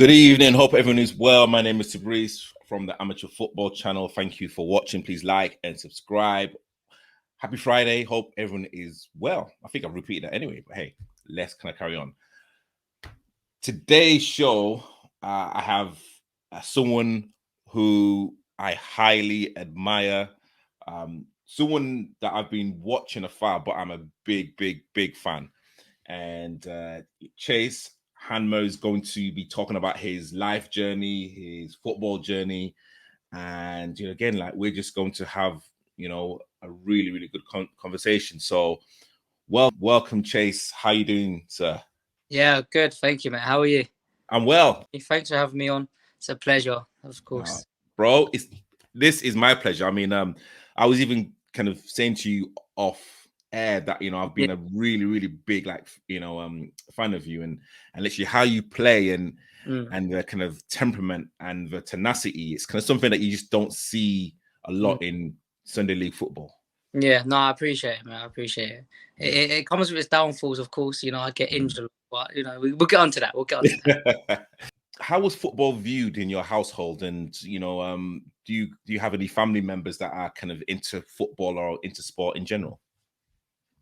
Good evening. Hope everyone is well. My name is Fabrice from the Amateur Football Channel. Thank you for watching. Please like and subscribe. Happy Friday. Hope everyone is well. I think I've repeated that anyway, but hey, let's kind of carry on. Today's show, I have someone who I highly admire, someone that I've been watching afar, but I'm a big fan. And Chace Hanmer is going to be talking about his life journey, his football journey, and again, like we're just going to have a really good conversation. So, welcome, Chace. How you doing, sir? Yeah, good. Thank you, mate. How are you? I'm well. Thanks for having me on. It's a pleasure, of course. Bro, this is my pleasure. I mean, I was even kind of saying to you off air that I've been a really big fan of you, and literally how you play and the kind of temperament and the tenacity. It's kind of something that you just don't see a lot in Sunday League football. Yeah, no, I appreciate it, man. I appreciate it. It comes with its downfalls, of course. I get injured, but we'll get onto that. We'll get onto that. How was football viewed in your household? And do you have any family members that are kind of into football or into sport in general?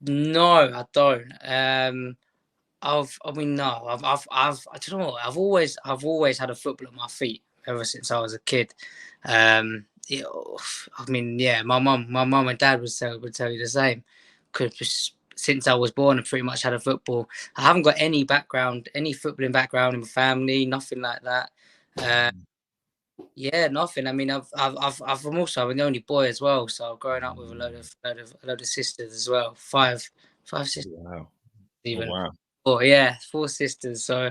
No, I don't. I don't know. I've always had a football at my feet ever since I was a kid. My mum and dad would tell you the same. Because since I was born, I pretty much had a football. I haven't got any footballing background in my family, nothing like that. Nothing. I mean, I'm the only boy as well, so growing up with a load of sisters as well. Five sisters. Wow. Even. Oh, wow. Oh yeah, 4 sisters. So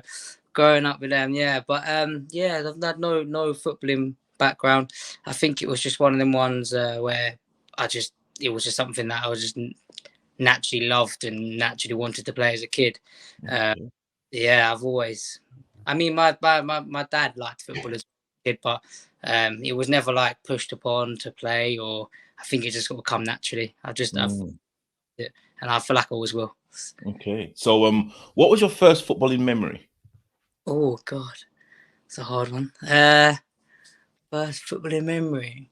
growing up with them, but I've had no footballing background. I think it was just one of them ones where it was just something that I was just naturally loved and naturally wanted to play as a kid. I've always. I mean, my dad liked football as a kid, but it was never like pushed upon to play, or I think it just got to come naturally. I've it, and I feel like I always will. Okay, so what was your first footballing memory? Oh God, it's a hard one. First footballing memory.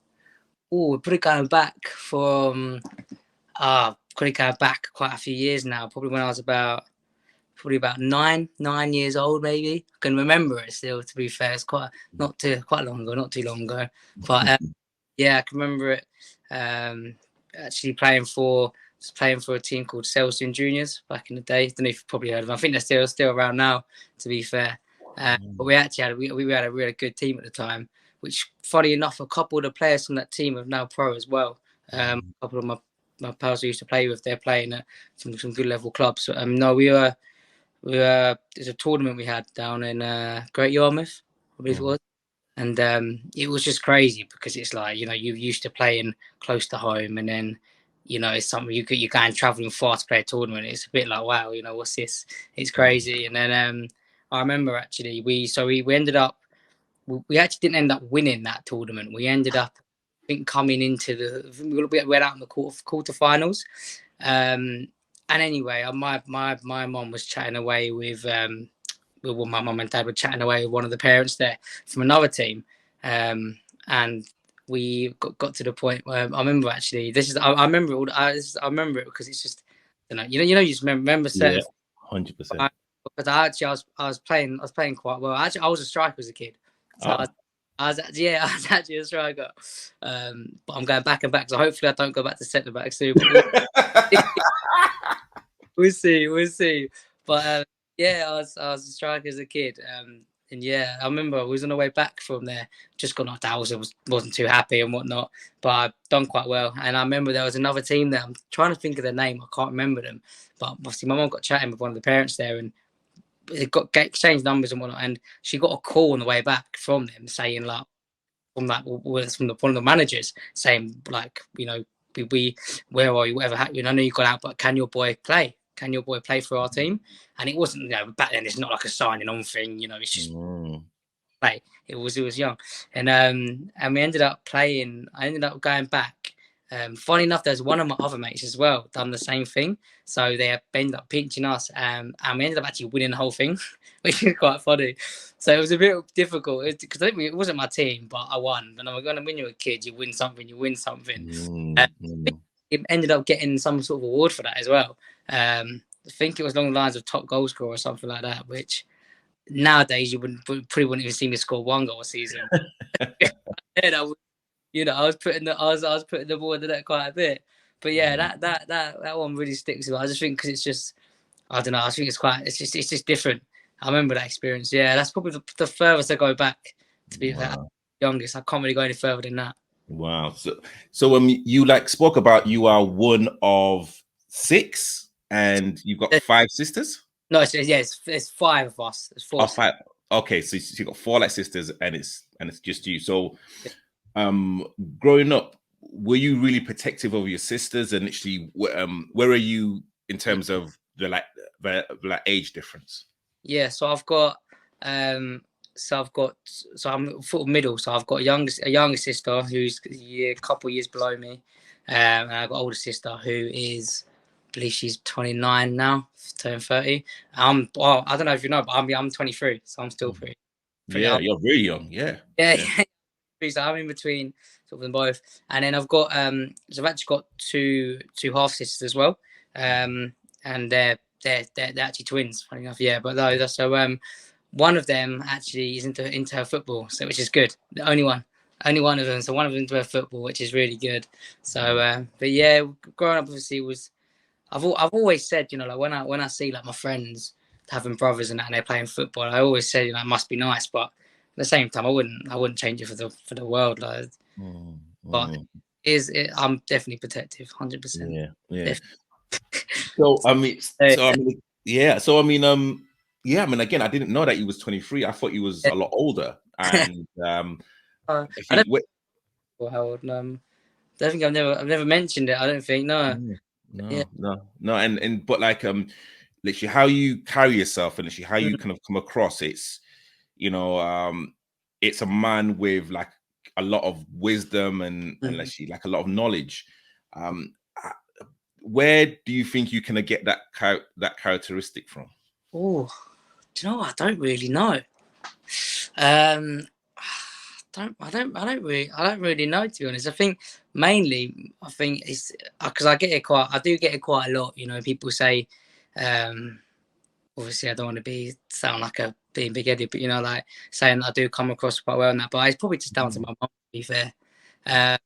Oh, we're probably going back quite a few years now. Probably when I was about 9 years old, maybe. I can remember it still. To be fair, it's not too long ago. But I can remember it. Actually playing for a team called Celsius Juniors back in the day. I don't know if you've probably heard of them. I think they're still around now, to be fair. But we actually had a really good team at the time, which, funny enough, a couple of the players from that team are now pro as well. A couple of my pals I used to play with, they're playing at some good level clubs. There's a tournament we had down in Great Yarmouth, I believe it was. And it was just crazy because it's like, you're used to playing close to home, and then, it's something you're going traveling far to play a tournament. It's a bit like, wow, what's this? It's crazy. And then I remember actually we ended up, we actually didn't end up winning that tournament. We ended up, I think, coming into we went out in the quarterfinals. And anyway, my mum was chatting away with my mum and dad were chatting away with one of the parents there from another team, and we got to the point where I remember actually I remember it because it's just you just remember certain 100%. Because I was playing quite well. Actually, I was a striker as a kid, so I was actually a striker. But I'm going back and back, so hopefully I don't go back to centre back soon. We'll see. But I was a striker as a kid. And I remember I was on the way back from there, just got knocked out. I wasn't too happy and whatnot, but I've done quite well. And I remember there was another team there. I'm trying to think of their name. I can't remember them. But obviously my mum got chatting with one of the parents there, and it got exchanged numbers and whatnot. And she got a call on the way back from them saying from one of the managers saying we where are you? Whatever happened? I know you got out, but can your boy play? Can your boy play for our team? And it wasn't, back then it's not like a signing on thing, it's just play. It was young. And we ended up playing. I ended up going back Funny enough, there's one of my other mates as well done the same thing. So they ended up pinching us, and we ended up actually winning the whole thing, which is quite funny. So it was a bit difficult because it wasn't my team, but I won. And I'm going to when you're a kid, you win something, you win something. It ended up getting some sort of award for that as well. I think it was along the lines of top goal scorer or something like that, which nowadays you probably wouldn't even see me score one goal a season. I was putting I was putting the ball in the net quite a bit. But yeah, that one really sticks with me. I just think because it's just I don't know. I think it's just different. I remember that experience. Yeah, that's probably the furthest I go back. To be youngest, I can't really go any further than that. Wow. So when you like spoke about you are one of 6 and you've got 5 sisters? No, it's 5 of us. There's 4. Oh, 5. Okay, so you got 4 like sisters and it's just you. So growing up, were you really protective of your sisters, and actually where are you in terms of the age difference? Yeah, so I've got I'm sort of middle. So I've got a younger sister who's a couple of years below me, and I've got an older sister who is, I believe she's 29 now, turning 30. Well, I don't know if you know, but I'm 23, so I'm still pretty Yeah, young. you're very young. Yeah. Yeah. So I'm in between sort of them both, and then I've got so I've actually got two half sisters as well, and they're actually twins, funny enough. Yeah, but no, so one of them actually is into her football, so which is good. The only one of them. So one of them into her football, which is really good. So, but yeah, growing up obviously was I've always said, like when I see like my friends having brothers and that, and they're playing football, I always say, it must be nice, but at the same time, I wouldn't change it for the world. Like, but I'm definitely protective, 100%. Yeah. So I mean, yeah. So I mean, yeah. I mean, again, I didn't know that you was 23. I thought you was a lot older. And I don't know how old. I think I've never mentioned it. I don't think no. And but like literally how you carry yourself and literally how you kind of come across. It's it's a man with like a lot of wisdom and literally like a lot of knowledge. Where do you think you can get that characteristic from? Oh, do you know what? I don't really know. I don't really know, to be honest. I think mainly it's because I do get it quite a lot. People say, obviously I don't want to sound like being big headed, but like saying that I do come across quite well in that. But it's probably just down to my mum, to be fair. I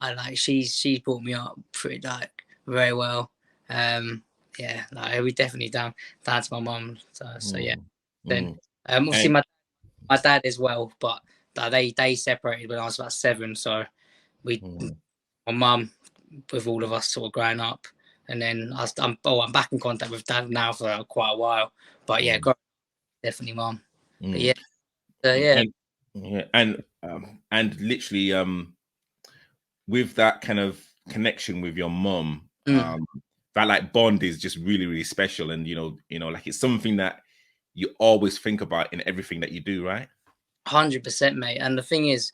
like she's brought me up pretty very well. Yeah, like we definitely down to my mum. So yeah. Then obviously my dad as well, but they separated when I was about 7. So my mum with all of us sort of growing up, and then I'm back in contact with dad now for quite a while. But yeah, definitely mum. But yeah, and literally with that kind of connection with your mum, that like bond is just really, really special. And like it's something that you always think about in everything that you do, right? 100%, mate. And the thing is,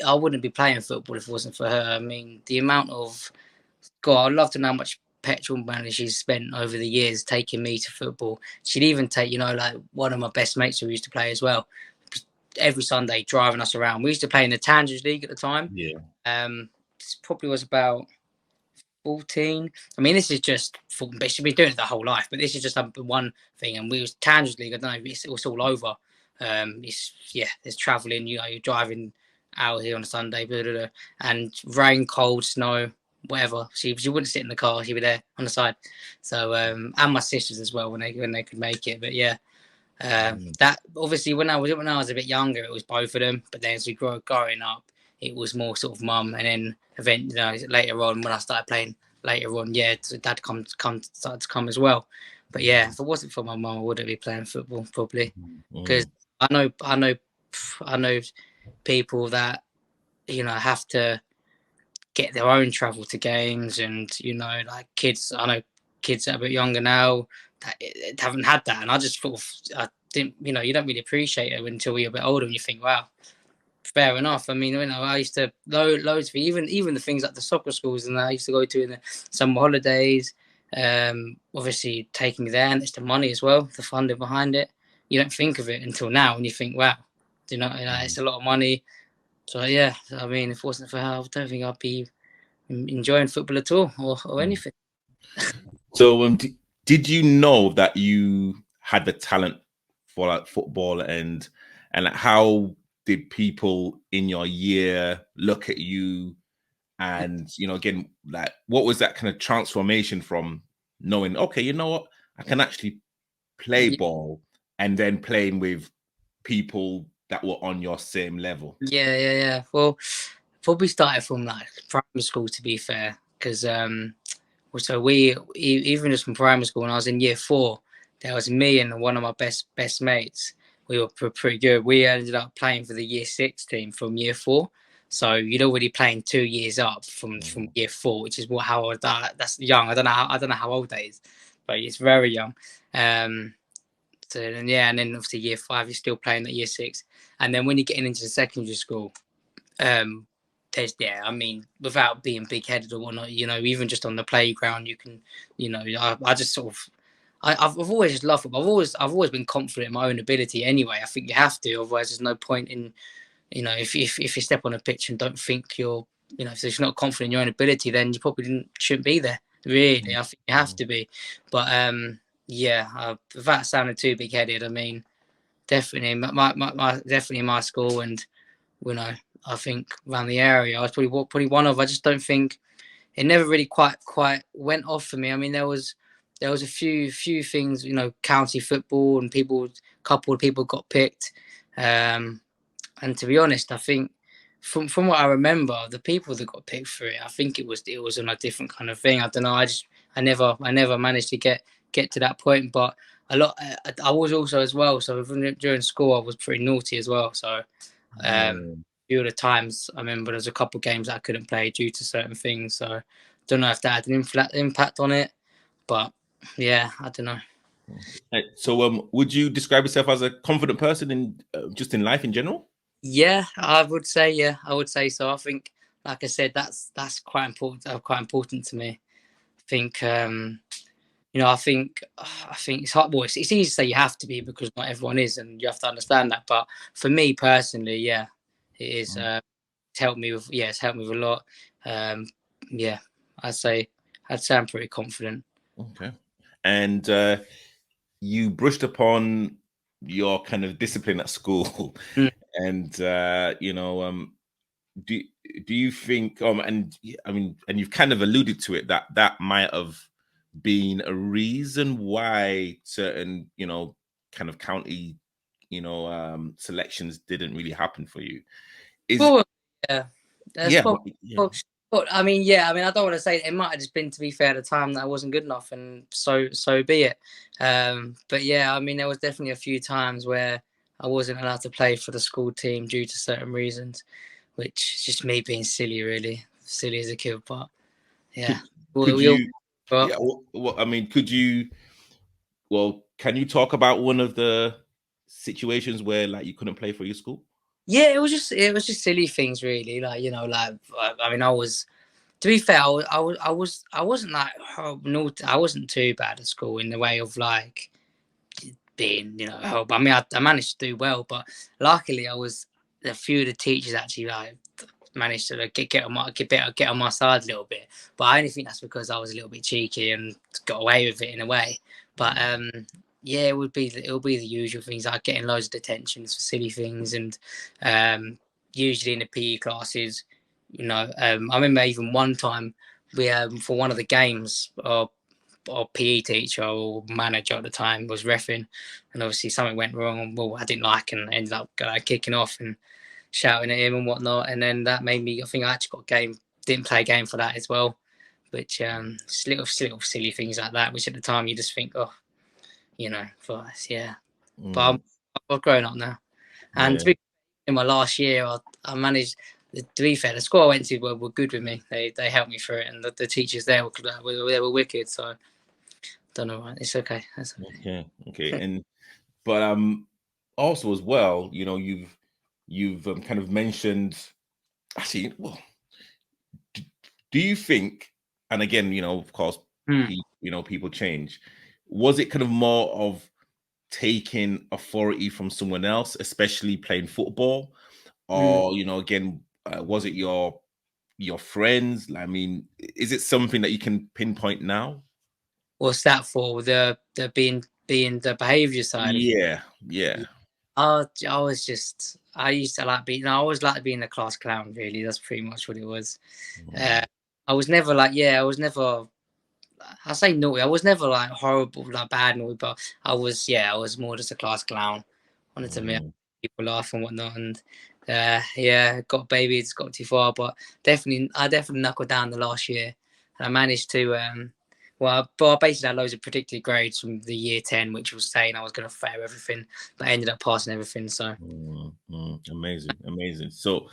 I wouldn't be playing football if it wasn't for her. I mean, the amount of I'd love to know how much petrol money she's spent over the years taking me to football. She'd even take, like one of my best mates who used to play as well, every Sunday driving us around. We used to play in the Tangers League at the time. Yeah. This probably was about 14. I mean, this is just but she's been doing it the whole life, but this is just one thing. And we was Tangers League. I don't know, it's all over. There's traveling. You're driving out here on a Sunday, and rain, cold, snow, whatever. She wouldn't sit in the car. She'd be there on the side. So and my sisters as well when they could make it. But yeah, that obviously when I was a bit younger, it was both of them. But then as we growing up, it was more sort of mum, and then eventually later on when I started playing later on, so dad started to come as well. But yeah, if it wasn't for my mum, I wouldn't be playing football probably, because I know people that have to get their own travel to games, and like kids. I know kids that are a bit younger now that haven't had that, and I just I didn't. You don't really appreciate it until you're a bit older, and you think, wow, fair enough. I mean, I used to loads of even the things like the soccer schools and I used to go to in the summer holidays. Obviously taking me there, and it's the money as well, the funding behind it. You don't think of it until now, and you think, wow, it's a lot of money. So yeah, I mean, if it wasn't for her, I don't think I'd be enjoying football at all or anything. So, did you know that you had the talent for like football, and like, how did people in your year look at you? And again, like, what was that kind of transformation from knowing, okay, you know what, I can actually play ball, and then playing with people that were on your same level? Yeah. Well, probably started from like primary school, to be fair, because so we even just from primary school when I was in year 4, there was me and one of my best mates. We were pretty good. We ended up playing for the year 6 team from year 4. So you'd already playing 2 years up from year 4, which is how that's young. I don't know how old that is, but it's very young. So and then obviously year 5 you're still playing at year 6, and then when you're getting into the secondary school, I mean, without being big headed or whatnot, even just on the playground, you can, I just sort of, I've always just loved football. I've always been confident in my own ability. Anyway, I think you have to, otherwise there's no point in, if you step on a pitch and don't think if you're not confident in your own ability, then you probably shouldn't be there. Really, I think you have to be. But without sounding too big headed, I mean, definitely definitely my school, and I think around the area, I was probably one of. I just don't think it never really quite went off for me. I mean, there was a few things, county football, and couple of people got picked. And to be honest, I think from what I remember, the people that got picked for it, I think it was on a different kind of thing. I don't know. I never managed to get to that point. But I was also as well. So during school, I was pretty naughty as well. So a few of the times I remember there's a couple of games that I couldn't play due to certain things. So don't know if that had an impact on it. But yeah, I don't know. So, would you describe yourself as a confident person in just in life in general? Yeah, I would say. Yeah, I would say so. I think, like I said, that's quite important. Quite important to me. I think, I think it's hard. Well, it's easy to say you have to be because not everyone is, and you have to understand that. But for me personally, yeah, it is. It's helped me with. Yeah, it's helped me with a lot. Yeah, I'd say I'm pretty confident. Okay. And you brushed upon your kind of discipline at school, Mm. and do do you think and I mean, and you've kind of alluded to it, that might have been a reason why certain kind of county selections didn't really happen for you? Is Well, yeah, that's Yeah, probably. But I mean, yeah, I mean, I don't want to say it might have just been, to be fair, at the time that I wasn't good enough, and so be it. But yeah, I mean, there was definitely a few times where I wasn't allowed to play for the school team due to certain reasons, which is just me being silly, really silly as a kid. But yeah, could could we all. you Well, yeah, I mean, can you talk about one of the situations where like you couldn't play for your school? yeah, it was just silly things, really. Like I mean, I was. To be fair, I wasn't like naughty. I wasn't too bad at school in the way of like being, help. I mean, I managed to do well, but luckily I was a few of the teachers actually like managed to like, get on my side a little bit. But I only think that's because I was a little bit cheeky and got away with it in a way. But yeah, it would be the usual things like getting loads of detentions for silly things, and usually in the PE classes, I remember even one time we for one of the games, our PE teacher or manager at the time was reffing, and obviously something went wrong. Well, I didn't like, and ended up kicking off and shouting at him and whatnot. And then that made me. I think I actually didn't play a game for that as well. Which just little silly things like that. Which at the time you just think, oh, for us, yeah. But I've grown up now, and Yeah. in my last year, I managed. To be fair, the school I went to were good with me. They helped me through it, and the teachers there were wicked. So don't know. It's okay. That's okay. Okay. And but also as well, you've kind of mentioned. Actually, well, do you think? And again, of course, Mm, people change. Was it kind of more of taking authority from someone else, especially playing football, mm. or again, was it your friends? I mean, is it something that you can pinpoint now? What's that for? The being the behaviour side of it. Yeah, yeah. I was just I used to like being. No, I always liked being the class clown. Really, that's pretty much what it was. Uh, Mm, I was never like, yeah, I was never. I say naughty. I was never like horrible, like bad naughty, but I was more just a class clown. Wanted to make mm, people laugh and whatnot, and yeah, got baby. It's got too far, but I definitely knuckled down the last year, and I managed to. But I basically had loads of predicted grades from the year 10, which was saying I was going to fail everything, but I ended up passing everything. So amazing, amazing. So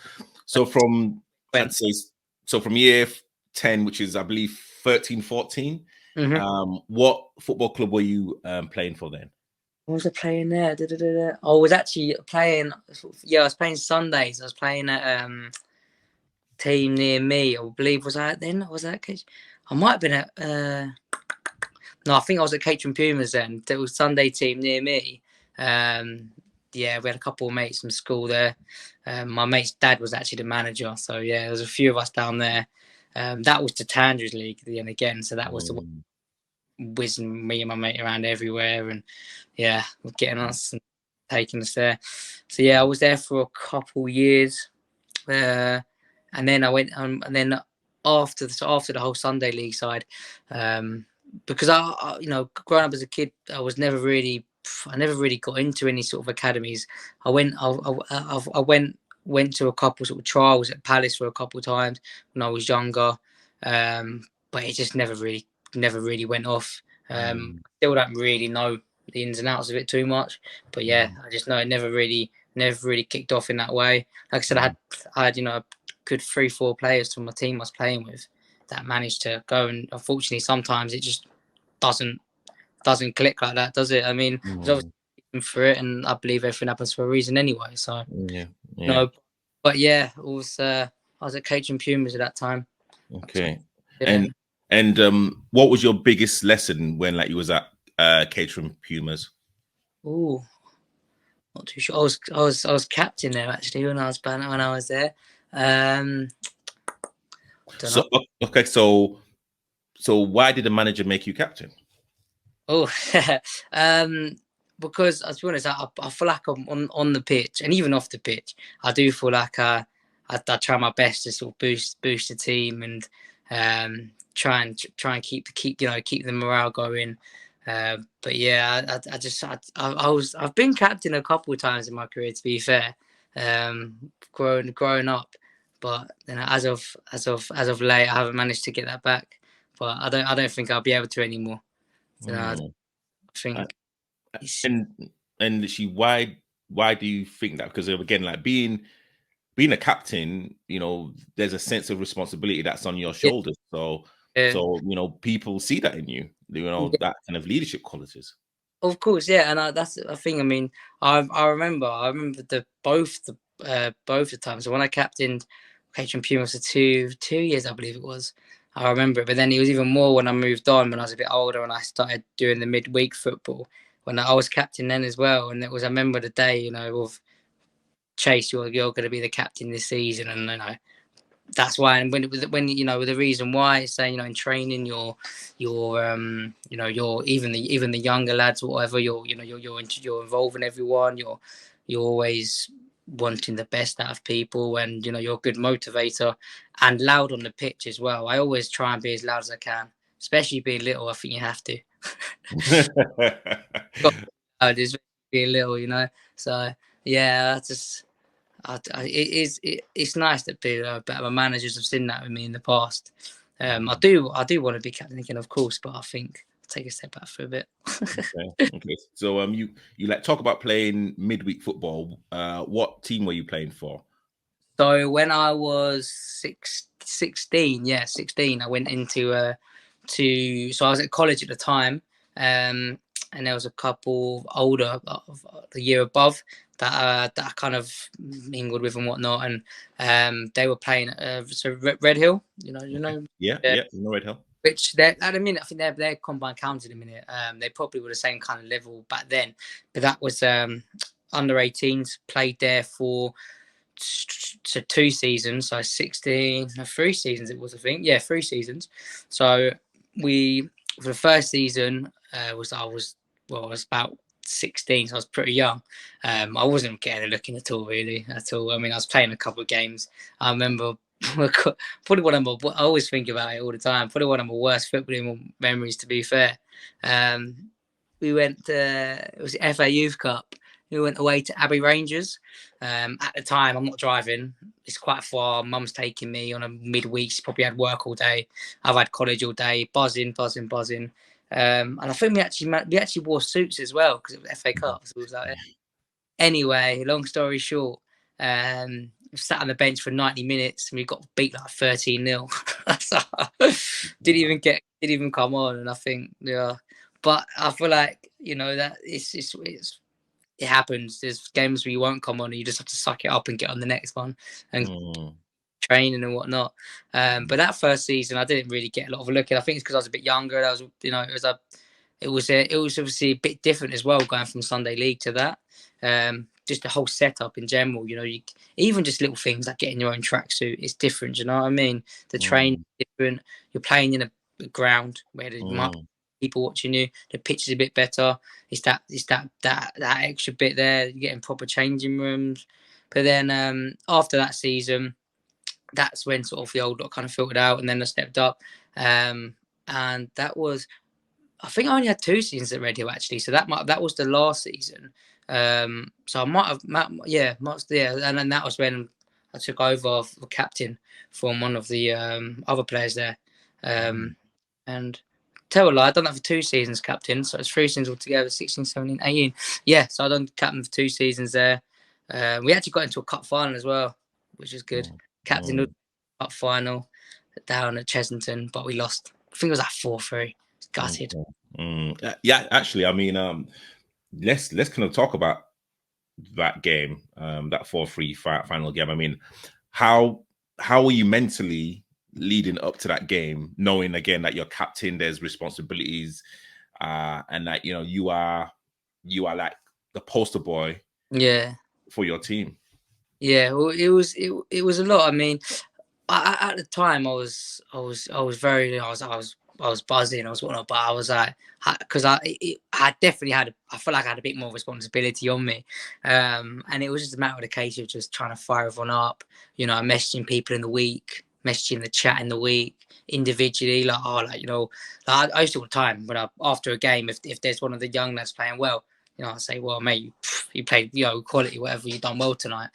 from went. I'd say so from year 10, which is I believe 13, 14. Mm-hmm. What football club were you playing for then? What was I playing there? I was actually playing. Yeah, I was playing Sundays. I was playing at team near me. I believe was I then? Was that Cage? I might have been at. No, I think I was at Catering Pumas then. There was Sunday team near me. Yeah, we had a couple of mates from school there. My mate's dad was actually the manager, so yeah, there was a few of us down there. That was the Tandres League, and again, so that was the Mm, whizzing me and my mate around everywhere, and yeah, getting us and taking us there. So yeah, I was there for a couple years, and then I went, and then after the whole Sunday League side, because growing up as a kid, I never really got into any sort of academies. I went to a couple sort of trials at Palace for a couple of times when I was younger, but it just never really went off. mm, Still don't really know the ins and outs of it too much, but yeah, mm, I just know it never really kicked off in that way. Like I said, mm, I had a good 3-4 players from my team I was playing with that managed to go, and unfortunately sometimes it just doesn't click like that, does it? I mean, there's mm, obviously for it, and I believe everything happens for a reason anyway. So yeah, yeah. no, but yeah, I was at Cajun Pumas at that time. Okay. Yeah. And what was your biggest lesson when like you was at Catering Pumas? Ooh, not too sure. I was captain there actually when I was there. Don't know. So okay, so why did the manager make you captain? Oh, um, because to be honest, I feel like I'm on the pitch and even off the pitch. I do feel like I try my best to sort of boost the team and try and keep the morale going. But yeah, I've been captain a couple of times in my career, to be fair, growing up. But as of late, I haven't managed to get that back. But I don't think I'll be able to anymore. I Mm. Uh, think it's and she why do you think that? Because again, like being a captain, there's a sense of responsibility that's on your yeah, shoulders. So yeah, so people see that in you, yeah, that kind of leadership qualities. of course, yeah, and that's a thing. I mean, I remember both the times. So when I captained Catherine Pumas for 2 years, I believe it was. I remember it, but then it was even more when I moved on when I was a bit older and I started doing the midweek football when I was captain then as well. And it was I remember the day, of Chase, you're going to be the captain this season, and that's why. And when the reason why it's saying in training you're even the younger lads or whatever you're involving everyone, you're always wanting the best out of people, and you're a good motivator and loud on the pitch as well. I always try and be as loud as I can, especially being little. I think you have to got just be little. So yeah, I just it's nice that better managers have seen that with me in the past. I do want to be captain again, of course, but I think I'll take a step back for a bit. Okay. Okay. So you like talk about playing midweek football. What team were you playing for? So when I was 16, yeah, 16, I went into so I was at college at the time, and there was a couple older, the year above, that I kind of mingled with and whatnot, and they were playing so Red Hill, Yeah, yeah, yeah, you know Red Hill. which they're at the minute. I think they're combined counts at the minute. They probably were the same kind of level back then, but that was under 18s played there for so 2 seasons, so 16, no, 3 seasons it was, I think. Yeah, 3 seasons. So we for the first season I was about 16, so I was pretty young. I wasn't getting a look in at all, really, at all. I mean, I was playing a couple of games. I remember probably one of my, I always think about it all the time. Probably one of my worst footballing memories, to be fair. We went it was the FA Youth Cup. We went away to Abbey Rangers. At the time, I'm not driving. It's quite far. Mum's taking me on a midweek. She probably had work all day. I've had college all day. Buzzing. And I think we actually wore suits as well because it was FA Cup. So it was like, anyway, long story short, we sat on the bench for 90 minutes and we got beat like 13-0. So, didn't even come on. And I think, yeah, but I feel like, that it happens. There's games where you won't come on and you just have to suck it up and get on the next one and training and whatnot. But that first season, I didn't really get a lot of a look at. I think it's because I was a bit younger. I was, it was obviously a bit different as well, going from Sunday League to that. Just the whole setup in general, even just little things like getting your own tracksuit, it's different. You know what I mean? The train is different. You're playing in a ground where there might be people watching you. The pitch is a bit better. It's that extra bit there. You're getting proper changing rooms. But then after that season, that's when sort of the old lot kind of filtered out, and then I stepped up. And that was, I think I only had 2 seasons at Red Hill actually. So that was the last season. So I might have, and then that was when I took over the captain from one of the other players there. And tell a lie, I done that for 2 seasons captain. So it's 3 seasons altogether, 16, 17, 18. Yeah, so I done captain for 2 seasons there. We actually got into a cup final as well, which is good. Captain cup final down at Chesington, but we lost. I think it was like 4-3. Gutted. Yeah, actually, I mean, let's kind of talk about that game, that 4-3 final game. I mean, how were you mentally leading up to that game, knowing again that you're captain, there's responsibilities, and that you are like the poster boy, for your team. Yeah, well, it was a lot. I mean, at the time, I was very, I was buzzing, I was whatnot, but I was like, because I definitely had, I feel like I had a bit more responsibility on me, and it was just a matter of the case of just trying to fire everyone up, messaging people in the week, messaging the chat in the week individually, like, I used to all the time when after a game, if there's one of the young lads playing well, I say, well, mate, you played, quality, whatever, you done well tonight,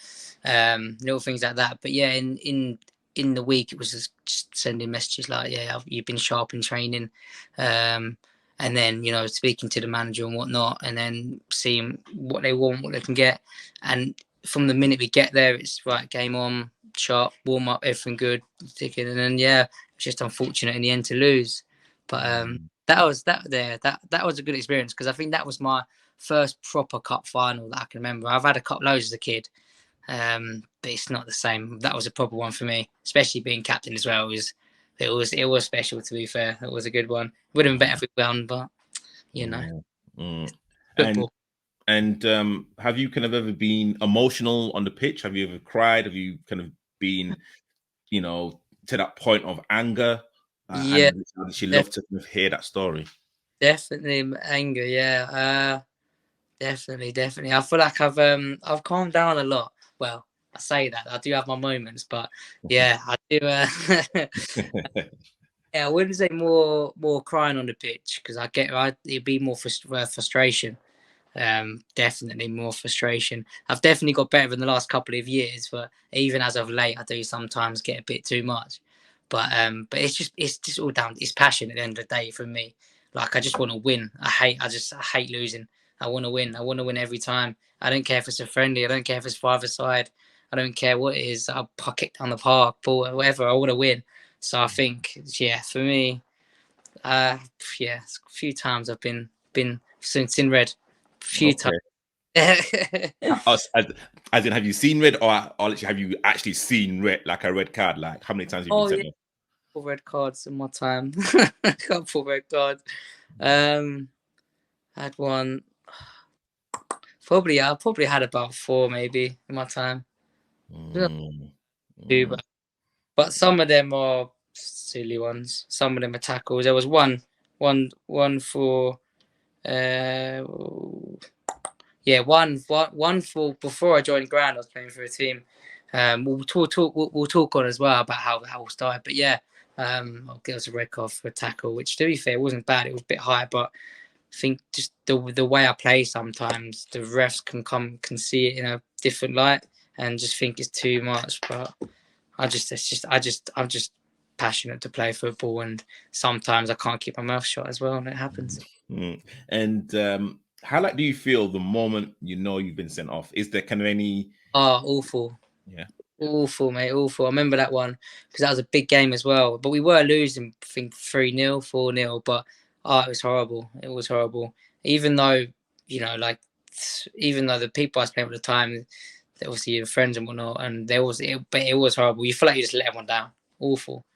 little things like that. But yeah, in the week, it was just sending messages like, yeah, you've been sharp in training, and then speaking to the manager and whatnot, and then seeing what they want, what they can get, and from the minute we get there, it's right, game on, sharp, warm up, everything good, ticking, and then it's just unfortunate in the end to lose, but that was a good experience because I think that was my first proper cup final that I can remember. I've had a cup loads as a kid. But it's not the same. That was a proper one for me, especially being captain as well. It was special, to be fair. It was a good one. Would have been better if we won, but football. And have you kind of ever been emotional on the pitch? Have you ever cried? Have you kind of been, to that point of anger? Yeah, and she'd love to kind of hear that story. Definitely anger. Yeah, definitely. I feel like I've calmed down a lot. Well, I say that I do have my moments, but yeah, I do. Yeah, I wouldn't say more crying on the pitch because it'd be more frustration. Definitely more frustration. I've definitely got better in the last couple of years, but even as of late, I do sometimes get a bit too much. But it's just all down. It's passion at the end of the day for me. Like I just want to win. I hate losing. I want to win. I want to win every time. I don't care if it's a friendly. I don't care if it's 5-a-side. I don't care what it is. I'll kick down the park, ball, whatever. I want to win. So I think, for me, a few times I've been since in red. A few times. As in, have you seen red, or literally have you actually seen red, like a red card? Like, how many times have you been Oh yeah, sent off? couple red cards in my time. Couple red cards. Had one. I probably had about 4 maybe in my time. Mm, Two, mm, but some of them are silly ones. Some of them are tackles. There was one for uh yeah, one for before I joined Grand. I was playing for a team. We'll talk on as well about how that all started. But yeah, I'll give us a red card for a tackle, which to be fair wasn't bad. It was a bit high, but I think just the way I play sometimes the refs can see it in a different light and just think it's too much. But I'm just passionate to play football, and sometimes I can't keep my mouth shut as well, and it happens. mm. And how like do you feel the moment you know you've been sent off? Is there kind of any? Oh, awful. Yeah. Awful, mate, awful. I remember that one because that was a big game as well. But we were losing, I think 3-0, 4-0. But it was horrible. It was horrible. Even though, like, even though the people I was playing with at the time, they obviously your friends and whatnot, and but it was horrible. You feel like you just let everyone down. Awful.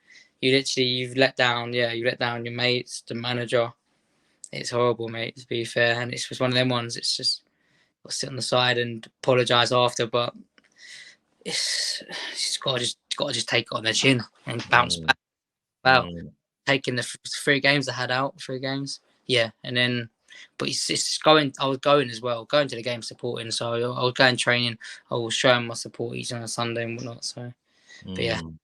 You've let down, you let down your mates, the manager. It's horrible, mate. To be fair, and it's just one of them ones. It's just I'll sit on the side and apologise after, but it's got to just take it on the chin and bounce Mm, back. Wow, mm, taking the 3 games I had out, 3 games, yeah, and then, but it's going. I was going as well, going to the game supporting. So I was going training. I was showing my support each on a Sunday and whatnot. So, but yeah, mm.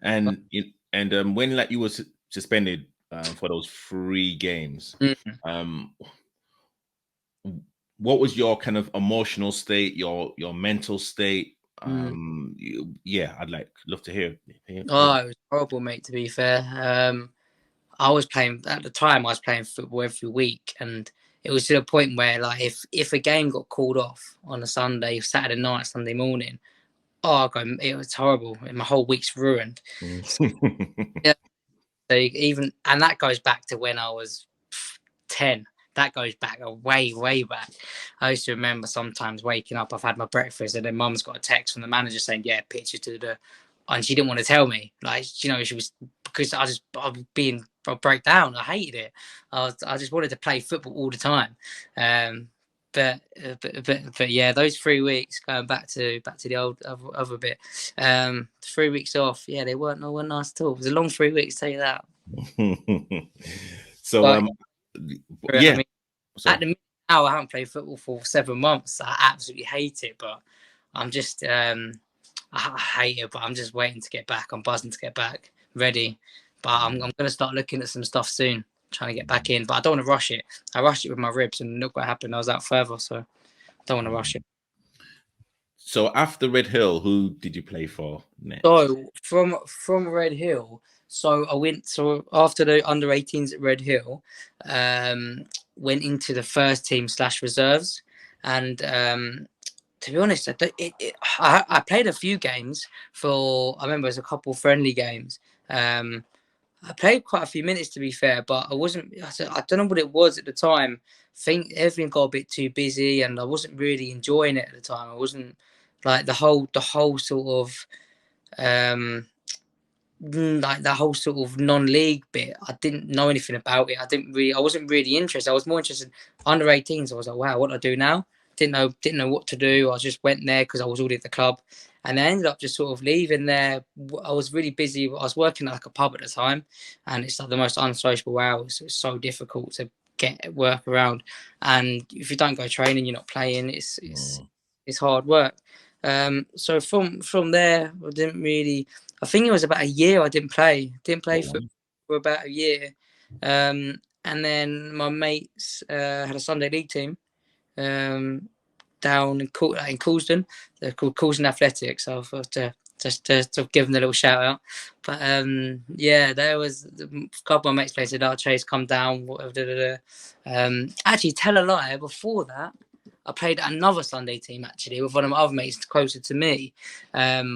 And when like you were suspended for those 3 games, mm, um, what was your kind of emotional state, your mental state? mm. Yeah, I'd love to hear Oh, it was horrible, mate. To be fair, I was playing at the time. I was playing football every week, and it was to the point where, like, if a game got called off on a Sunday, Saturday night, Sunday morning, it was horrible. My whole week's ruined. So, it. yeah, so even and that goes back to when I was 10. That goes back way, way back. I used to remember sometimes waking up, I've had my breakfast, and then mum's got a text from the manager saying, yeah, picture to the. And she didn't want to tell me. Like, she was, because I break down. I hated it. I just wanted to play football all the time. Um, but yeah, those 3 weeks going back to the old other bit. 3 weeks off, yeah, they weren't nice at all. It was a long 3 weeks, tell you that. So But I yeah, mean, at sorry. the minute now, I haven't played football for 7 months. I absolutely hate it, but I'm just I hate it, but I'm just waiting to get back. I'm buzzing to get back, ready. But I'm going to start looking at some stuff soon, trying to get back in. But I don't want to rush it. I rushed it with my ribs, and look what happened. I was out further, so I don't want to rush it. So after Red Hill, who did you play for next? So from Red Hill, so I went. So after the under-18s at Red Hill, went into the first team / reserves, and to be honest, I played a few games for. I remember it was a couple friendly games. I played quite a few minutes, to be fair, but I wasn't. I don't know what it was at the time. I think everything got a bit too busy, and I wasn't really enjoying it at the time. I wasn't like the whole sort of like the whole sort of non-league bit. I didn't know anything about it. I wasn't really interested. I was more interested in under 18s. I was like, wow, what do I do now? Didn't know what to do. I just went there because I was already at the club, and I ended up just sort of leaving there. I was really busy. I was working at like a pub at the time, and it's like the most unsociable hours. It's so difficult to get work around, and if you don't go training, you're not playing. It's hard work. So from there, I didn't really. I think it was about a year I didn't play. Didn't play for about a year. And then my mates had a Sunday league team down in Coulsdon. They're called Coulsdon Athletics. So I thought to give them a little shout out. But yeah, there was a couple of my mates played. Said, "Oh, Chace, come down." Whatever. Actually, tell a lie. Before that, I played another Sunday team actually with one of my other mates closer to me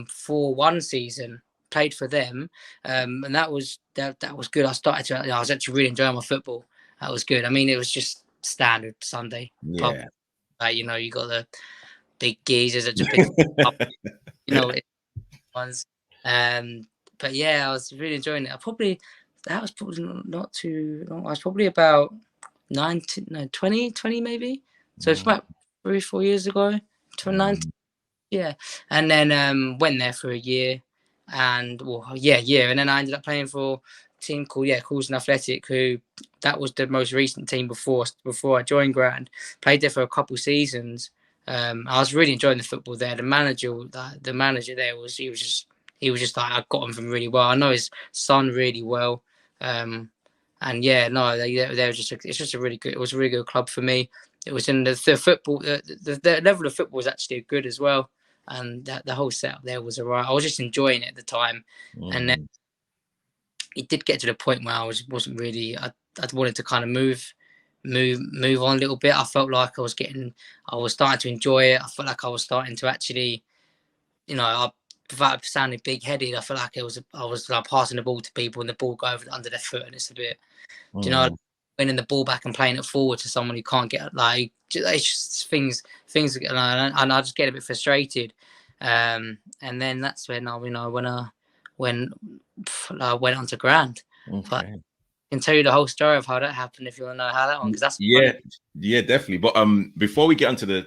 for one season. Played for them, and that was good. I was actually really enjoying my football. That was good. I mean, it was just standard Sunday pub. Yeah. Like, you know, you got the big geezers that just pick up, you know, ones. But yeah, I was really enjoying it. That was probably not too long. I was probably about 19, no, 20 maybe. So it's about 3-4 years ago. 2019. Yeah, and then went there for a year, and year, and then I ended up playing for a team called Coulson Athletic, who that was the most recent team before I joined Grand. Played there for a couple seasons. I was really enjoying the football there. The manager there he was just like, I got him from really well. I know his son really well, and yeah, no, they were just it's just a really good. It was a really good club for me. It was in the football. The level of football was actually good as well, and the whole setup there was alright. I was just enjoying it at the time, and then it did get to the point where wasn't really. I wanted to kind of move on a little bit. I felt like I was starting to enjoy it. I felt like I was starting to actually, you know, without sounding big headed, I felt like I was like passing the ball to people and the ball go over under their foot, and it's a bit, do you know, winning the ball back and playing it forward to someone who can't get, like, it's just things, and I just get a bit frustrated. And then that's when I went on to Grand. But I can tell you the whole story of how that happened if you want to know how that one, because that's yeah, funny. yeah, definitely. But before we get onto the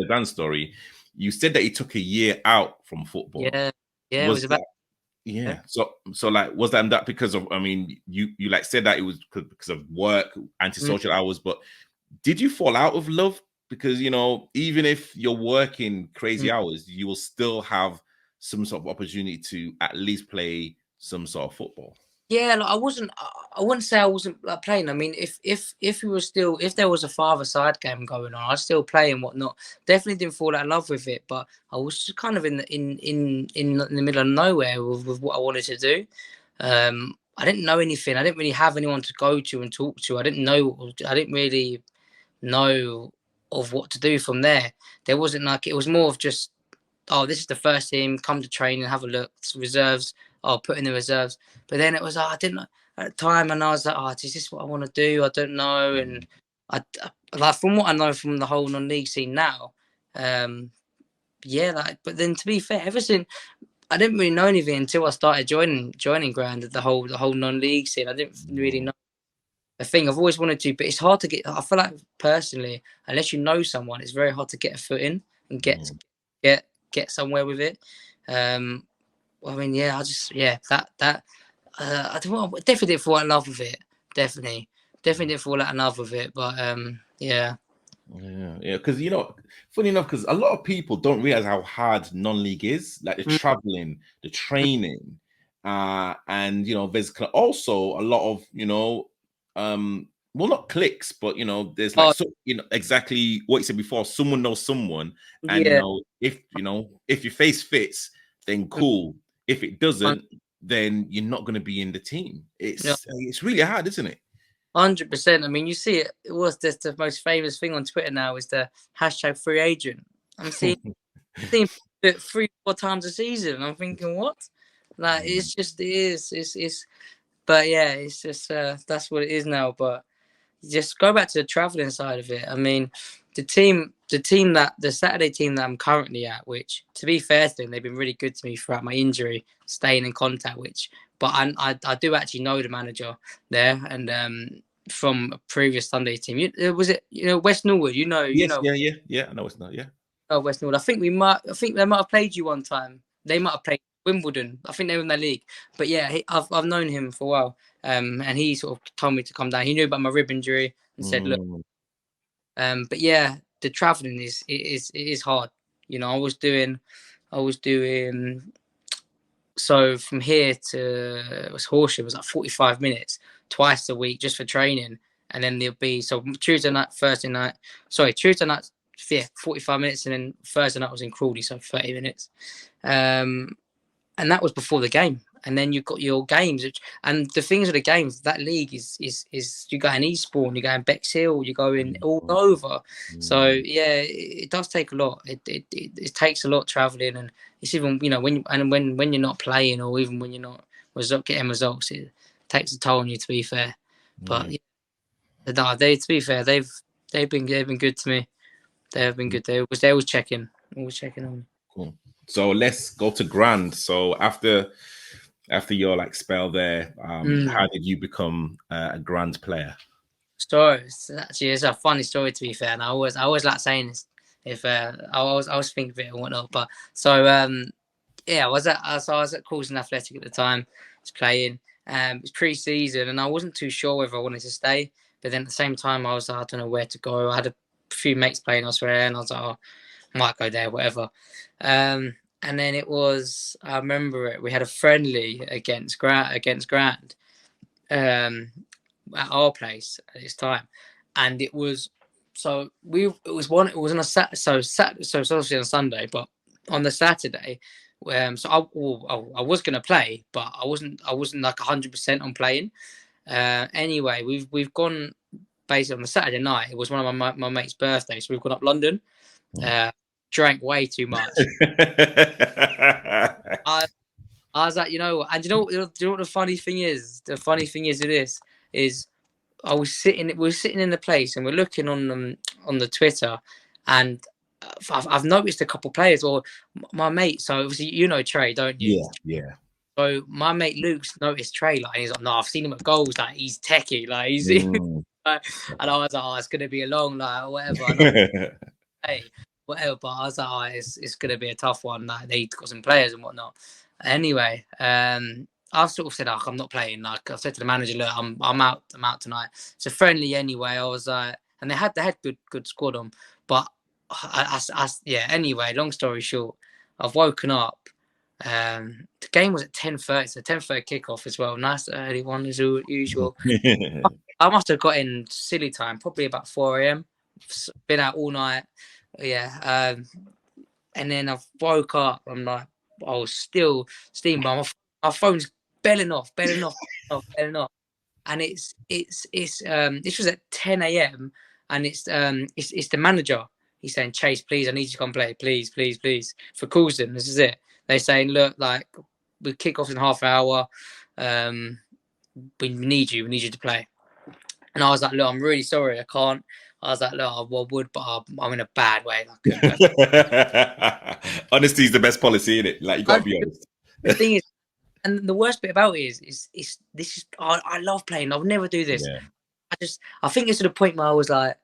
Dan story, you said that he took a year out from football. Yeah, it was about. Yeah. So like, was that because of? I mean, you like said that it was because of work, antisocial hours, but did you fall out of love? Because, you know, even if you're working crazy hours, you will still have some sort of opportunity to at least play some sort of football. Yeah, like I wouldn't say I wasn't like playing. I mean, if we were still, if there was a father side game going on, I'd still play and whatnot. Definitely didn't fall out of love with it, but I was just kind of in the middle of nowhere with what I wanted to do. I didn't know anything. I didn't really have anyone to go to and talk to. I didn't really know of what to do from there. There wasn't like, it was more of just, oh, this is the first team, come to train and have a look. It's reserves, I'll put in the reserves. But then it was, I didn't know at the time, and I was like, oh, is this what I want to do? I don't know. And I like, from what I know from the whole non-league scene now, but then to be fair, ever since, I didn't really know anything until I started joining Grand, the whole non-league scene. I didn't really know a thing. I've always wanted to, but it's hard to get. I feel like personally, unless you know someone, it's very hard to get a foot in and get somewhere with it. I mean, I definitely didn't fall in love with it. Definitely didn't fall out in love with it. But yeah. Yeah, because, you know, funny enough, because a lot of people don't realize how hard non-league is, like the traveling, the training, and, you know, there's also a lot of, you know, well, not clicks, but, you know, there's like, so, you know, exactly what you said before, someone knows someone, and, you know, if your face fits, then cool. If it doesn't, then you're not going to be in the team. It's really hard, isn't it? 100%. I mean, you see it. It was just the most famous thing on Twitter now is the hashtag free agent. I'm seeing it 3-4 times a season. I'm thinking, what? Like, it's just, it is. It's. But yeah, it's just that's what it is now. But just go back to the traveling side of it. I mean, the Saturday team that I'm currently at, which, to be fair to them, they've been really good to me throughout my injury, staying in contact. But I do actually know the manager there, and from a previous Sunday team. Was it West Norwood? Yes, yeah. I know it's not. Yeah. Oh, West Norwood. I think they might have played you one time. They might have played Wimbledon. I think they were in their league. But yeah, I've known him for a while. And he sort of told me to come down. He knew about my rib injury and said, look. But yeah, the traveling is hard. You know, I was doing. So from here to Horsham was like 45 minutes twice a week just for training, and then there'll be Tuesday night, 45 minutes, and then Thursday night was in Crawley, so 30 minutes. And that was before the game. And then you've got your games, and the things of the games. That league is you go in Eastbourne, you go in Bexhill, you go in all over. So yeah, it does take a lot. It takes a lot traveling, and it's even when you're not playing, or even when you're not getting results, it takes a toll on you. To be fair, but to be fair, they've been good to me. They have been good. They always checking on me. Cool. So let's go to Grand. So after your like spell there, how did you become a Grand player? So it's a funny story, to be fair, and I always like saying this. If I was thinking of it and whatnot, but so yeah, I was at Coulson Athletic at the time. I was playing. It was pre-season, and I wasn't too sure whether I wanted to stay. But then at the same time, I was like, I don't know where to go. I had a few mates playing elsewhere, and I was like, oh, I might go there, whatever. And then I remember it. We had a friendly against Grand. At our place at this time, and it was on a so obviously on Sunday, but on the Saturday, so I was gonna play, but I wasn't like 100% on playing. Anyway, we've gone basically on the Saturday night. It was one of my mate's birthdays, so we've gone up London. Drank way too much. I was like, and you know what the funny thing is? The funny thing is we were sitting in the place and we're looking on the Twitter, and I've noticed a couple of players, or my mate. So obviously Trey, don't you? Yeah. So my mate Luke's noticed Trey, like, he's like, no, I've seen him at goals, like he's techie, like he's. And I was like, oh, it's gonna be a long, like whatever. Hey, whatever. But I was like, oh, it's gonna be a tough one. Like they got some players and whatnot. Anyway, I've sort of said, I'm not playing. Like I've said to the manager, look, I'm out tonight. It's a friendly anyway. I was like, and they had good squad on, but yeah. Anyway, long story short, I've woken up. The game was at 10:30, so 10:30 kickoff as well. Nice early one as usual. I must have got in silly time, probably about 4 a.m. Been out all night. Yeah. And then I've woke up. I'm like, I was still steaming, but my phone's belling off. And it's this was at 10 a.m. and it's the manager. He's saying, Chace, please, I need you to come play, please, for Coulson. This is it. They're saying, look, like we kick off in half an hour. We need you to play. And I was like, look, I'm really sorry, I can't. I was like, look, I would, but I'm in a bad way. Honesty is the best policy, isn't it? Like you gotta be honest. The thing is, and the worst bit about it is this is I love playing. I'll never do this. Yeah. I think it's to the point where I was like,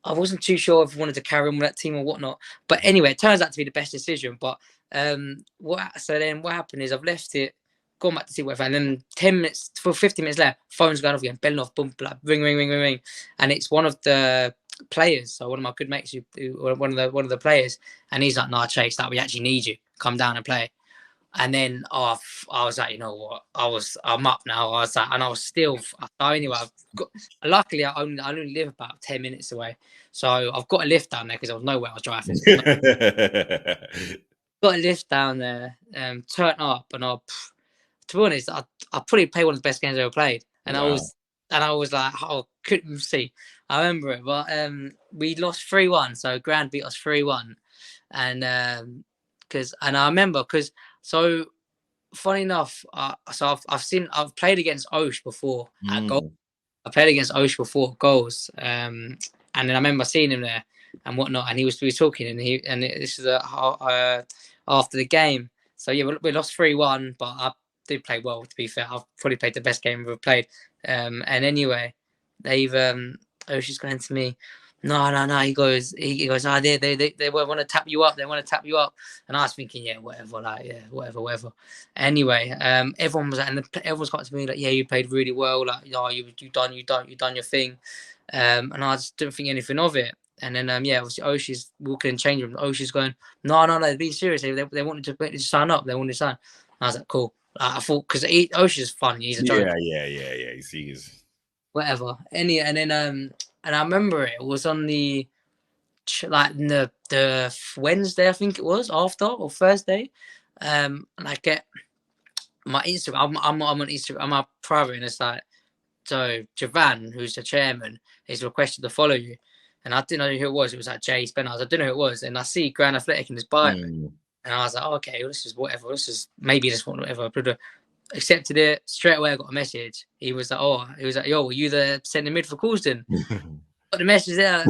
I wasn't too sure if I wanted to carry on with that team or whatnot. But anyway, it turns out to be the best decision. But then what happened is I've left it, gone back to see whatever, and then 15 minutes left, phone's going off again, belling off, boom, like, ring, and it's one of the players. So one of my good mates, one of the players, and he's like, "Nah, Chace, that we actually need you. Come down and play." And then I was like, you know what? I'm up now. I was like, and I was still. Anyway, luckily I only live about 10 minutes away, so I've got a lift down there because there was nowhere I was driving. Got a lift down there, turned up, and to be honest, I probably played one of the best games I ever played, and wow. I was like, oh, couldn't see. I remember it, but we lost 3-1, so Grand beat us 3-1, and I remember because. So, funny enough, I've played against Osh before at goal. I played against Osh before goals, and then I remember seeing him there and whatnot, and we were talking, and this is after the game. So yeah, we lost 3-1, but I did play well. To be fair, I've probably played the best game I've ever played. And anyway, Osh is going to me. No. He goes, they want to tap you up. They want to tap you up. And I was thinking, yeah, whatever, whatever. Anyway, everyone was everyone's got to me like, yeah, you played really well. Like, you done your thing. And I just didn't think anything of it. And then, obviously Oshi's walking in the change room. Oshi's going, no, they're being serious. They wanted to sign up. They wanted to sign. And I was like, cool. I thought, because Oshi's fun. He's a joke. Yeah. He's whatever. And I remember it was on the Wednesday, I think it was, after or Thursday. And I get my Instagram. I'm on Instagram. I'm a private, and it's like, so Javan, who's the chairman, is requested to follow you. And I didn't know who it was. It was like Jay Spenners. I didn't know who it was. And I see Grand Athletic in his bio. And I was like, oh, okay, well, this is whatever. This is maybe this one, whatever. I accepted it. Straight away, I got a message. He was like, yo, were you the centre mid for Coulson? Got the message there.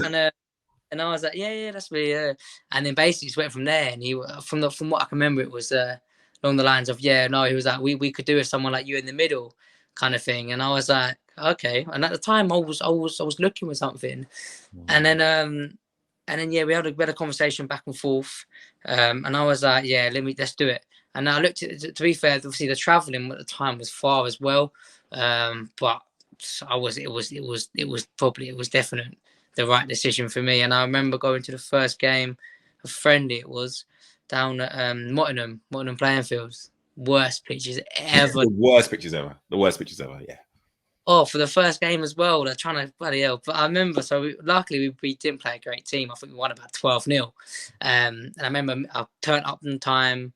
And I was like, yeah, that's me, yeah. And then basically just went from there. And he, from what I can remember, it was along the lines of, yeah, no, he was like, we could do with someone like you in the middle, kind of thing. And I was like, okay. And at the time, I was looking for something, and then yeah, we had a conversation back and forth, and I was like, yeah, let's do it. And I looked at it, to be fair, obviously the travelling at the time was far as well, but it was definite the right decision for me. And I remember going to the first game of friendly, it was down at Mottingham playing fields. Worst pitches ever. The worst pictures ever. The worst pictures ever. Yeah. Oh, for the first game as well, they're trying to bloody hell. But I remember, luckily we didn't play a great team. I think we won about 12-0. And I remember I turned up in time,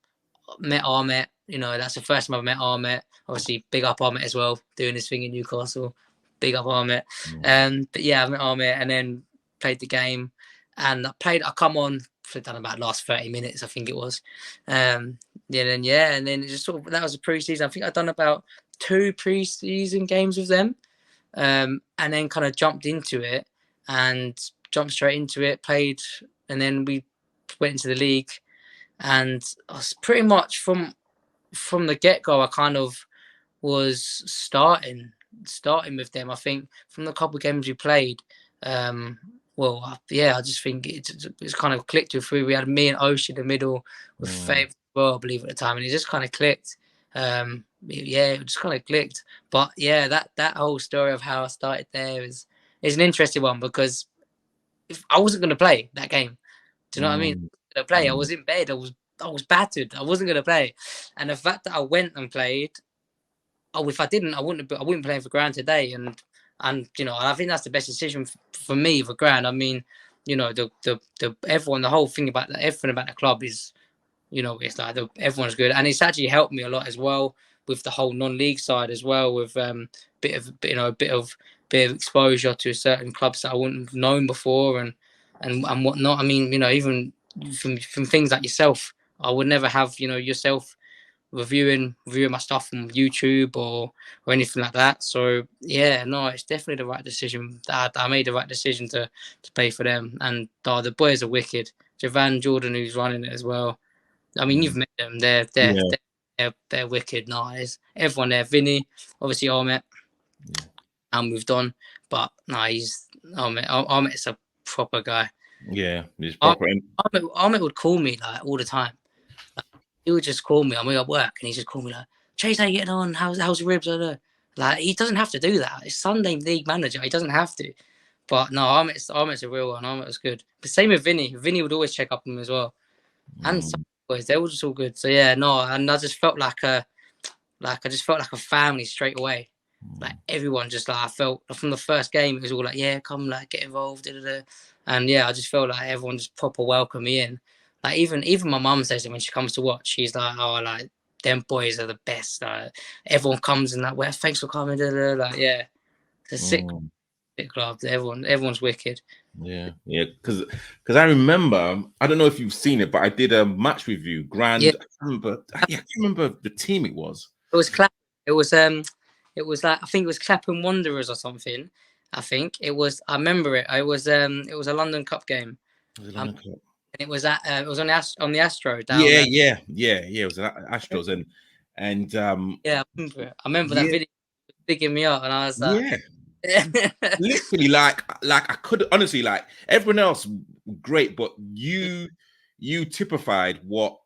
met Ahmet. You know, that's the first time I've met Ahmet. Obviously, big up Ahmet as well, doing his thing in Newcastle. Big up Ahmet. But yeah, I met Ahmet and then played the game. And I come on, for done about last 30 minutes, I think it was. And then it just sort of, that was a pre-season. I think I'd done about 2 pre-season games with them, and then kind of jumped straight into it, played, and then we went into the league. And I was pretty much from the get-go, I kind of was starting with them. I think from the couple of games we played, I just think it's kind of clicked with three. We had me and Osh in the middle with Faith, well, I believe at the time, and it just kind of clicked. It just kind of clicked. But yeah, that whole story of how I started there is an interesting one, because if I wasn't going to play that game, do you know what I mean? I was in bed. I was battered. I wasn't going to play, and the fact that I went and played. Oh, if I didn't, I wouldn't be playing for Grand today, and you know, I think that's the best decision for me for Grand. I mean, you know, the whole thing about everything about the club is, you know, it's like everyone's good, and it's actually helped me a lot as well with the whole non-league side as well, with bit of exposure to certain clubs that I wouldn't have known before and whatnot. I mean, you know, even from things like yourself, I would never have, you know, yourself reviewing my stuff on YouTube or anything like that. So yeah, no, it's definitely the right decision. I made the right decision to pay for them, and the boys are wicked. Javan Jordan, who's running it as well. I mean, you've met them. They're wicked. Nice. Everyone there. Vinny, obviously Ahmet, and moved on. But no, Ahmet's a proper guy. Yeah, he's proper. Ahmet would call me like all the time. He would just call me. I'm at work, and he just call me like, Chace, how you getting on? How's the ribs? Like, he doesn't have to do that. It's Sunday league manager. He doesn't have to. But no, Ahmet's a real one. Ahmet was good. But same with Vinny. Vinny would always check up on him as well. And some boys, they were just all good. So yeah, no, and I just felt like a family straight away. Like everyone just like, I felt from the first game, it was all like, yeah, come, like, get involved. And yeah, I just felt like everyone just proper welcomed me in. Like even my mum says it when she comes to watch. She's like, oh, like, them boys are the best. Everyone comes and like, well, thanks for coming. Like, yeah, it's a sick club. Everyone's wicked. Yeah, because I remember, I don't know if you've seen it, but I did a match review. Grand, yeah. I can't remember the team it was. It was Clapham. It was like, I think it was Clapham Wanderers or something. I think it was. I remember it. It was a London Cup game. It was a London Cup. It was on the Astro down. Yeah. It was an Astros and yeah, I remember that video picking me up, and I was like, literally, like I could honestly, like, everyone else great, but you typified what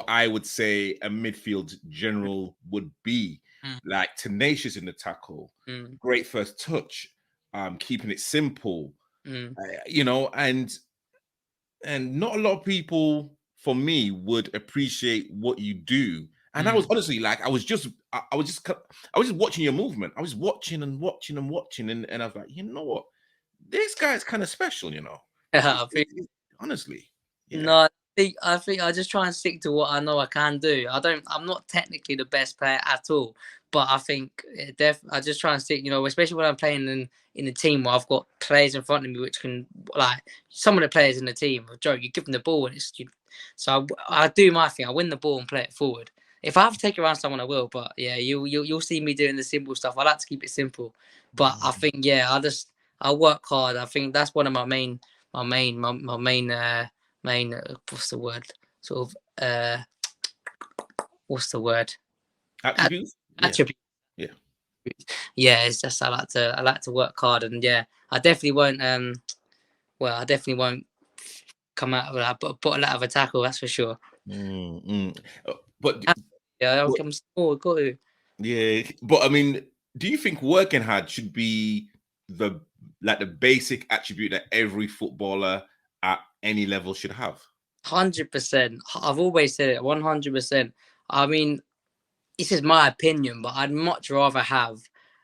I would say a midfield general would be. Like, tenacious in the tackle, great first touch, keeping it simple, you know, and not a lot of people, for me, would appreciate what you do. And I was honestly, like, I was just watching your movement. I was watching and watching and watching, and I was like, you know what, this guy's kind of special, you know. Honestly, yeah. No, I think I just try and stick to what I know I can do. I'm not technically the best player at all, but I think I just try and stick, you know, especially when I'm playing in a team where I've got players in front of me which can, like, some of the players in the team, Joe, you give them the ball and so I do my thing. I win the ball and play it forward. If I have to take it around someone, I will. But yeah, you'll see me doing the simple stuff. I like to keep it simple, but I think I work hard. I think that's one of my main main what's the word? Sort of what's the word? Attributes? Yeah. Attribute. Yeah. Yeah, it's just I like to work hard, and yeah, I definitely won't. I definitely won't come out of that, but bottle out of a tackle, that's for sure. But Yeah, but I'm small, got to. yeah, but I mean, do you think working hard should be the the basic attribute that every footballer at any level should have? 100%. I've always said it. 100%. I mean, this is my opinion, but I'd much rather have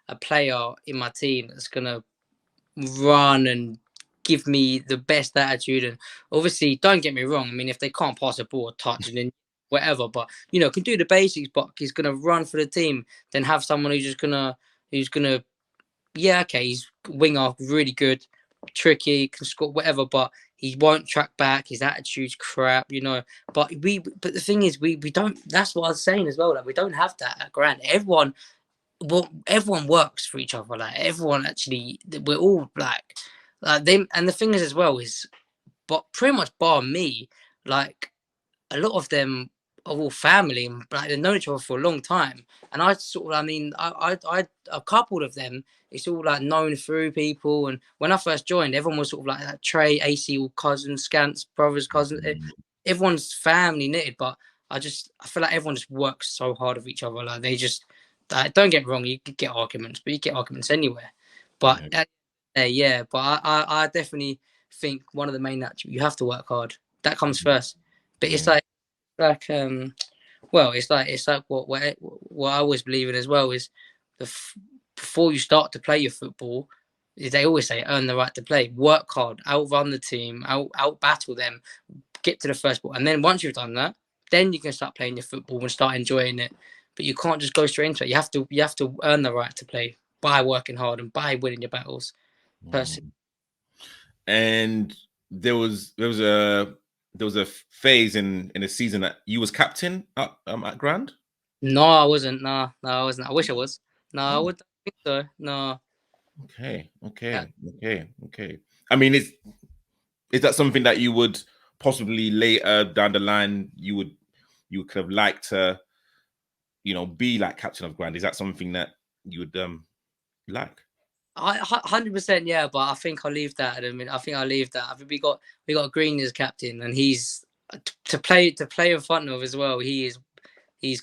a player in my team that's gonna run and give me the best attitude. And obviously, don't get me wrong. I mean, if they can't pass a ball, touch, and then whatever, but can do the basics. But he's gonna run for the team. Then have someone who's gonna yeah, okay, he's winger, really good, tricky, can score whatever, but he won't track back. His attitude's crap. But the thing is, we don't. That's what I was saying as well. Like we don't have that at Grant. Everyone works for each other. Like everyone actually, we're all like them. And the thing is as well is, but pretty much bar me, like a lot of them are all family and like they've known each other for a long time. And I mean, a couple of them, it's all like known through people. And when I first joined, everyone was sort of like Trey, AC, all cousins, Scants, brothers, cousins. Mm, Everyone's family knitted, but I feel like everyone just works so hard with each other. Like they just, don't get me wrong, you could get arguments, but you get arguments anywhere. But yeah. yeah, but I definitely think one of the main attributes, you have to work hard. That comes first. But it's Mm, like it's like what I always believe in as well is before you start to play your football, they always say earn the right to play, work hard, outrun the team, out battle them, get to the first ball, and then once you've done that, then you can start playing your football and start enjoying it. But you can't just go straight into it. You have to earn the right to play by working hard and by winning your battles. Personally, mm. And there was a phase in a season that you was captain at Grand. no, I wasn't. No, I wasn't. I wish I was. No, I Oh, would think so. No. okay, Yeah. okay. I mean, is that something that you would possibly later down the line you would kind of like to be like captain of Grand? Is that something that you would like? 100%, yeah, but I think I'll leave that. I mean, I think I'll leave that. I think we got Green as captain, and he's to play in front of as well. He's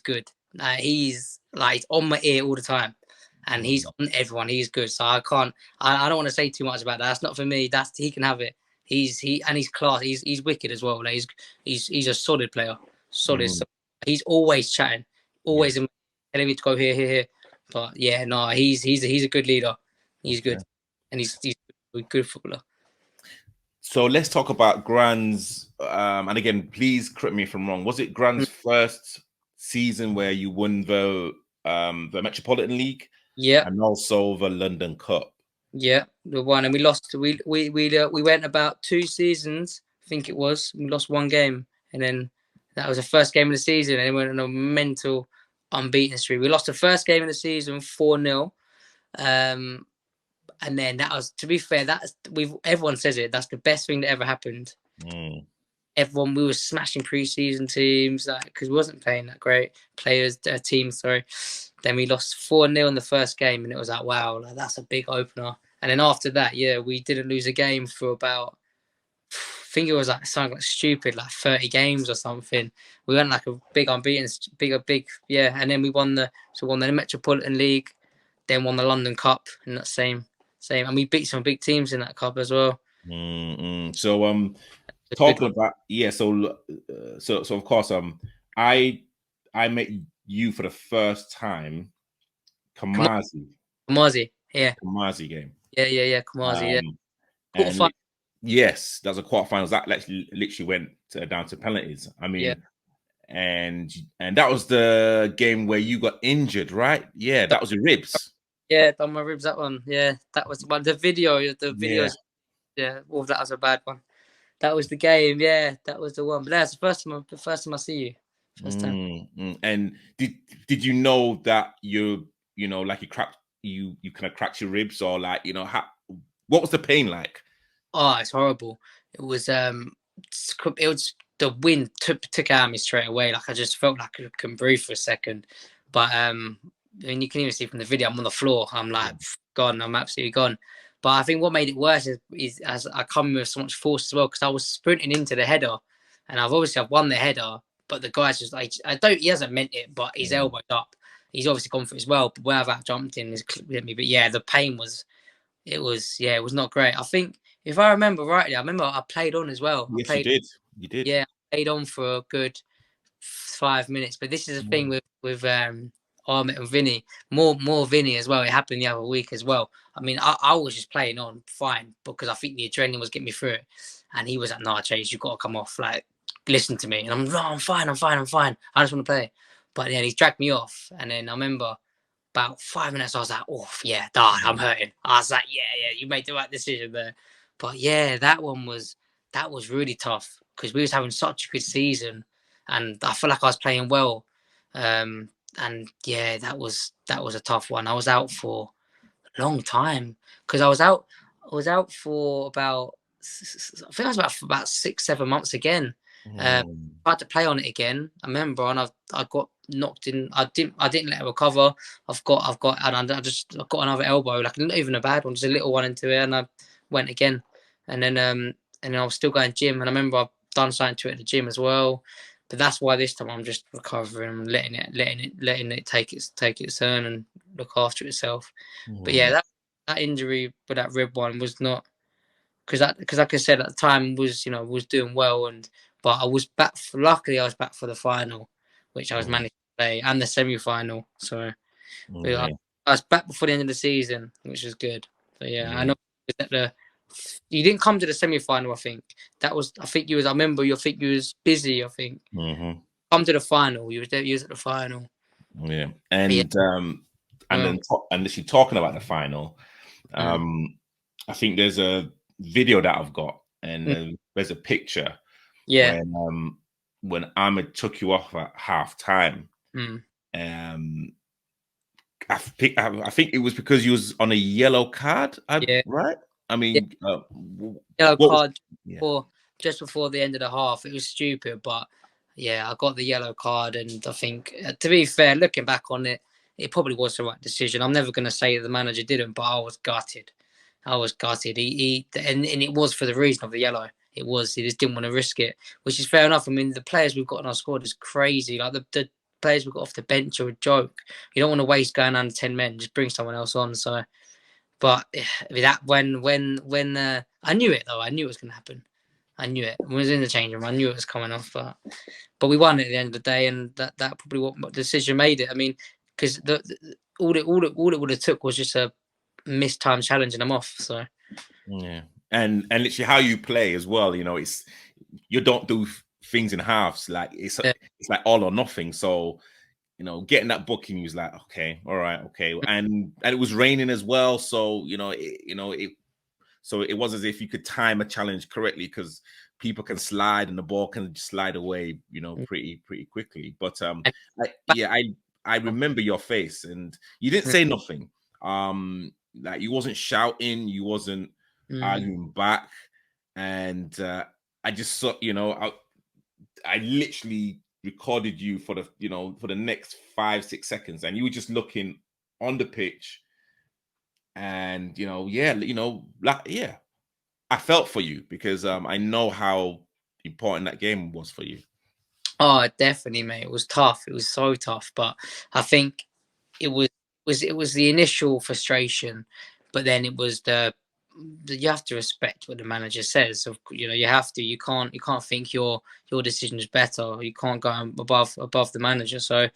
good. He's like on my ear all the time, and he's Mm, on everyone. He's good. So I can't. I don't want to say too much about that. That's not for me. He can have it. He's class. He's wicked as well. Like he's a solid player. Solid. mm, He's always chatting. yeah. Always telling me to go here. But yeah, no, he's a good leader. He's Okay. good, and he's a good footballer. So let's talk about Grand's. And again, please correct me if I'm wrong. Was it Grand's first season where you won the Metropolitan League Yeah, and also the London Cup? yeah, the one, and we lost. We went about 2 seasons, I think it was. We lost one game, and then that was the first game of the season, and we went on a mental unbeaten streak. We lost the first game of the season 4-0. And then that was, to be fair, everyone says it. That's the best thing that ever happened. Mm, We were smashing preseason teams because we wasn't playing that great teams. Sorry. Then we lost 4-0 in the first game, and it was like, wow, that's a big opener. And then after that, yeah, we didn't lose a game for about, I think it was like something like stupid, like 30 games or something. We went like a big unbeaten, big, yeah. And then we won the Metropolitan League, then won the London Cup in that same, and we beat some big teams in that cup as well. So A good talking one. about, yeah, so of course, I I met you for the first time Kamazi Kamazi, yeah, Kamazi game. yeah, Kamazi, yeah. Um and Quarterfinal, yes, that was a quarterfinals that literally went down to penalties. I yeah. mean, and that was the game where you got injured, right? Yeah, that was your ribs. Yeah, done my ribs, that one. Yeah, that was the one. The Yeah. videos, yeah, all of that was a bad one. That was the game, yeah, that was the one. But that's the first time I see you. First time. And did you know that like you kind of cracked your ribs, or like how what was the pain like? Oh, it's horrible. It was it was the wind took out of me straight away. Like I just felt like I couldn't breathe for a second. But I mean, you can even see from the video, I'm on the floor. I'm like gone. I'm absolutely gone. But I think what made it worse is as I come with so much force as well because I was sprinting into the header, and I've won the header, but the guy's just like I don't. He hasn't meant it, but his elbow's up. He's obviously gone for it as well. But where I've out jumped in, is hit me. But yeah, the pain was it was not great. I think if I remember rightly, I remember I played on as well. I Yes, you played, did. You did. yeah, I played on for a good 5 minutes. But this is the thing with Armit and Vinny, more Vinny as well. It happened the other week as well. I mean, I was just playing on fine because I think the adrenaline was getting me through it, and he was like, "Nah, Chase, you got to come off. Like, listen to me." And I'm, "No, I'm fine. I'm fine. I'm fine. I just want to play." But then he dragged me off, and then I remember about 5 minutes, I was like, "Oh yeah, dad, I'm hurting." I was like, "Yeah, you made the right decision there." But yeah, that was really tough because we was having such a good season, and I feel like I was playing well. And yeah, that was a tough one. I was out for a long time because I was out for about I think I was about 6 7 months again. Mm. Tried to play on it again. I remember, and I got knocked in. I didn't let it recover. And I got another elbow, like not even a bad one, just a little one into it, and I went again. And then I was still going gym, and I remember I've done something to it at the gym as well. But that's why this time I'm just recovering, letting it take its turn and look after itself. But yeah, Mm. that injury with that rib one was not because like I said at the time was doing well, and but I was back. Luckily, I was back for the final, which I was Mm. managed to play, and the semi-final. So I, Yeah. I was back before the end of the season, which was good. So yeah, I Yeah. know that you didn't come to the semi-final. I think that was. I think you was. I remember. I think you was busy. I think Hmm. come to the final. You was there. You was at the final. Yeah. But yeah, And well, then and literally talking about the final, mm, I think there's a video that I've got, and mm, there's a picture yeah, when Ahmed took you off at half time. mm, Um, I think it was because he was on a yellow card. yeah. Right? I Yeah. mean, Yellow what was? card Yeah. for just before the end of the half. It was stupid, but yeah, I got the yellow card, and I think to be fair, looking back on it, it probably was the right decision. I'm never going to say the manager didn't, but I was gutted. I was gutted. And it was for the reason of the yellow. It was he just didn't want to risk it, which is fair enough. I mean, the players we've got in our squad is crazy. Like the players we've got off the bench are a joke. You don't want to waste going under 10 men. Just bring someone else on. So but that when I knew it though, I knew it was going to happen. I knew it. When I was in the changing room, I knew it was coming off. But we won it at the end of the day, and that probably what decision made it. I mean, because all it would have took was just a missed time challenging them off. So Yeah. And literally how you play as well, it's you don't do things in halves. Like yeah, it's like all or nothing. So, getting that booking was like, okay, all right, okay. And it was raining as well. So, so it was as if you could time a challenge correctly because people can slide and the ball can just slide away, pretty quickly. But I remember your face and you didn't say nothing. Like you wasn't shouting, you wasn't arguing back, and I just saw, I literally recorded you for the next 5 6 seconds, and you were just looking on the pitch, and like I felt for you because I know how important that game was for you. oh, definitely, mate. It was tough. It was so tough. But I think it was the initial frustration, but then it was you have to respect what the manager says. So, you have to. You can't think your decision is better. You can't go above the manager. So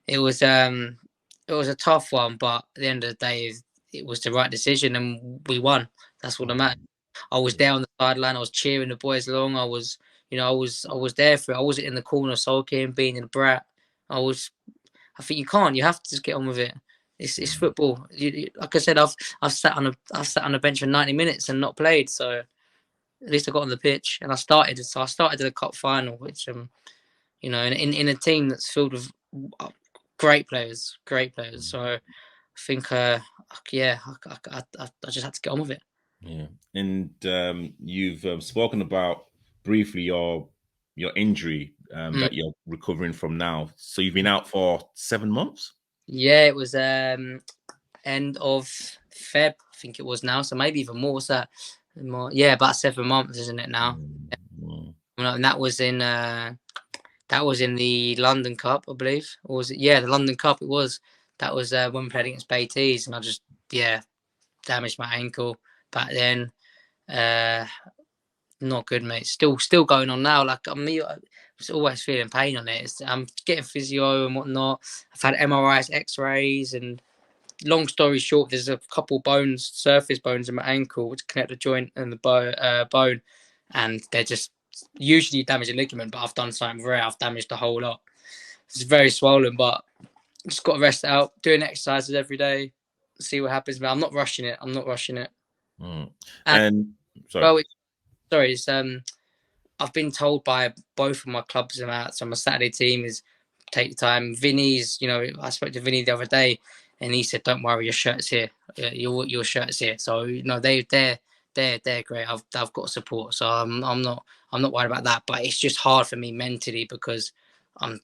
it was a tough one, but at the end of the day, it was the right decision, and we won. That's what the matter. I was there on the sideline. I was cheering the boys along. I was there for it. I wasn't in the corner sulking, being a brat. I think you can't. You have to just get on with it. It's football. Like I said, I've sat on a bench for 90 minutes and not played. So at least I got on the pitch and I started. So I started the cup final, which in a team that's filled with great players, great players. So I think yeah, I just had to get on with it. Yeah, and you've spoken about briefly your injury Mm. that you're recovering from now. So you've been out for 7 months. Yeah, it was end of Feb, I think it was now. So maybe even more. What's that? More, yeah, about 7 months, isn't it now? Mm. And that was in the London Cup, I believe. Or was it? Yeah, the London Cup. It was. That was when we played against Beatties, and I just damaged my ankle back then. Uh, Not good, mate. Still going on now. Like I'm always feeling pain on it. I'm getting physio and whatnot. I've had MRIs, X-rays, and long story short, there's a couple bones, surface bones in my ankle, which connect the joint and the bone, and they're just usually damage a ligament. But I've done something rare. I've damaged the whole lot. It's very swollen, but just got to rest it out. Doing exercises every day. See what happens. But I'm not rushing it. I'm not rushing it. Mm. And And sorry. well, sorry, it's I've been told by both of my clubs about. So my Saturday team is take the time. Vinny's, I spoke to Vinny the other day, and he said, "Don't worry, your shirt's here. Your shirt's here." So they're great. I've got support, so I'm not worried about that. But it's just hard for me mentally because I'm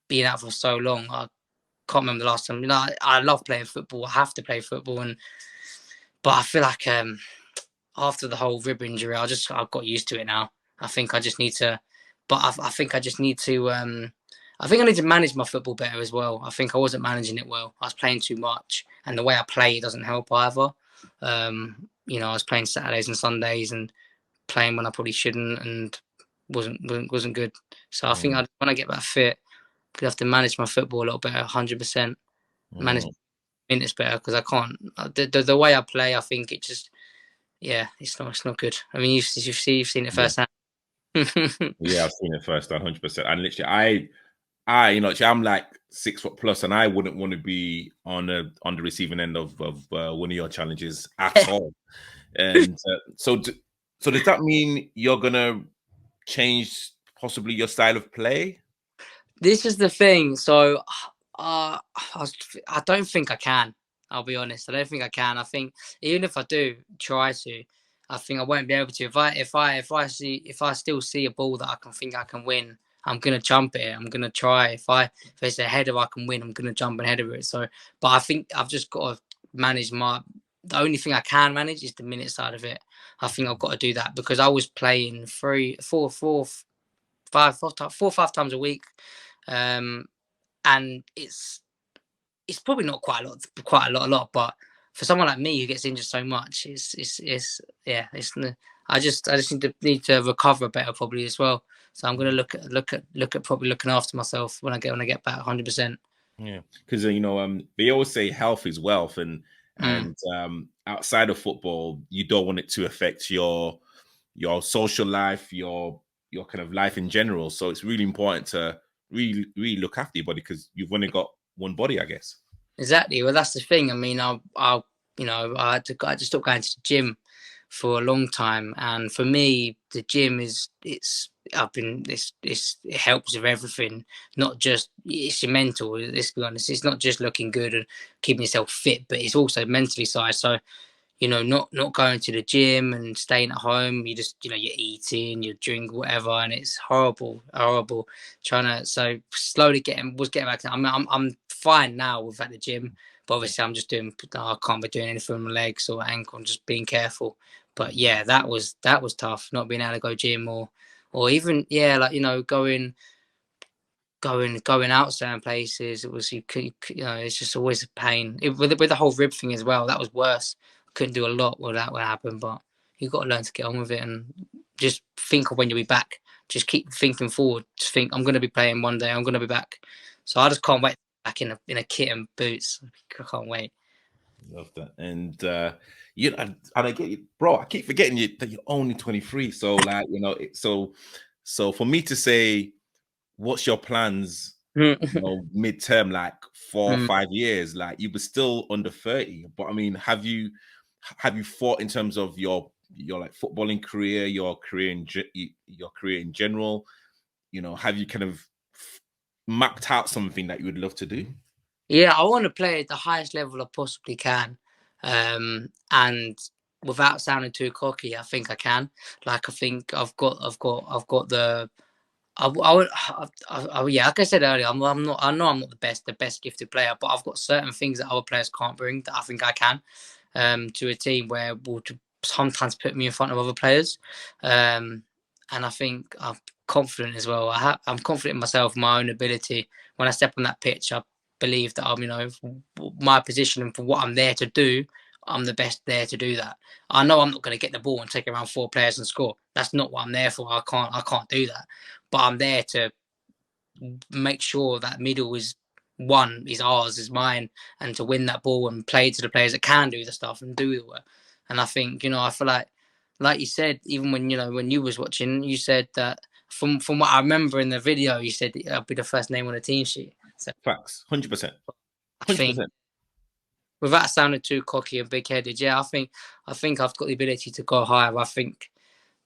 being out for so long. I can't remember the last time. I love playing football. I have to play football, but I feel like after the whole rib injury, I've got used to it now. I think I just need to, but I think I just need to. I think I need to manage my football better as well. I think I wasn't managing it well. I was playing too much, and the way I play it doesn't help either. I was playing Saturdays and Sundays and playing when I probably shouldn't, and wasn't good. So I think Mm. when I get back fit, I have to manage my football a little better, 100%. Manage Mm. minutes better because I can't. The way I play, I think it just it's not good. I mean, you've seen it Yeah, firsthand. yeah, I've seen it first, 100%. And literally, actually, I'm like 6 foot plus, and I wouldn't want to be on the receiving end of one of your challenges at all. And so does that mean you're gonna change possibly your style of play? This is the thing. So, I don't think I can. I'll be honest. I don't think I can. I think even if I do try to, I think I won't be able to. If I still see a ball that I can win, I'm gonna jump it. I'm gonna try. If it's a header I can win, I'm gonna jump and header it. So, but I think I've just got to manage my. The only thing I can manage is the minute side of it. I think I've got to do that because I was playing four or five times a week, um, and it's probably not quite a lot. But for someone like me who gets injured so much, it's yeah, it's. I just need to recover better probably as well. So I'm gonna look at probably looking after myself when I get back 100%. Yeah, because they always say health is wealth, and Mm. outside of football, you don't want it to affect your social life, your kind of life in general. So it's really important to really look after your body because you've only got one body, I guess. Exactly. Well, that's the thing. I mean, I had to stop going to the gym for a long time, and for me, the gym is it's I've been it helps with everything, not just it's your mental. Let's be honest, it's not just looking good and keeping yourself fit, but it's also mentally side. So not going to the gym and staying at home. You just, you're eating, you drink whatever, and it's horrible, horrible. Trying to so slowly getting back. I'm fine now without the gym, but obviously I'm just doing. I can't be doing anything with my legs or ankle. I'm just being careful. But yeah, that was tough. Not being able to go gym or even like going out certain places. It was it's just always a pain. With the whole rib thing as well, that was worse. I couldn't do a lot with that would happen, but you got to learn to get on with it and just think of when you'll be back. Just keep thinking forward. Just think I'm going to be playing one day. I'm going to be back. So I just can't wait back in a kit and boots. I can't wait. Love that, and and I get you, bro. I keep forgetting that you're only 23. So like so for me to say, what's your plans? Midterm, like 4 or 5 years, like you were still under 30. But I mean, have you fought in terms of your like footballing career, your career in general? Have you kind of mapped out something that you would love to do? Yeah, I want to play at the highest level I possibly can, and without sounding too cocky, I think I can. Like I think I've got the. Yeah, like I said earlier, I'm not. I know I'm not the best gifted player, but I've got certain things that other players can't bring that I think I can. To a team where will sometimes put me in front of other players, and I think I'm confident as well. I'm confident in myself, my own ability. When I step on that pitch, I believe that I'm, my position and for what I'm there to do, I'm the best there to do that. I know I'm not going to get the ball and take around 4 players and score. That's not what I'm there for. I can't do that. But I'm there to make sure that middle is ours, is mine, and to win that ball and play to the players that can do the stuff and do the work. And I think, I feel like you said, even when when you was watching, you said that from what I remember in the video, you said I'll be the first name on the team sheet. So Facts, 100%, I think, 100%. without sounding too cocky and big headed, yeah, I think I've got the ability to go higher. I think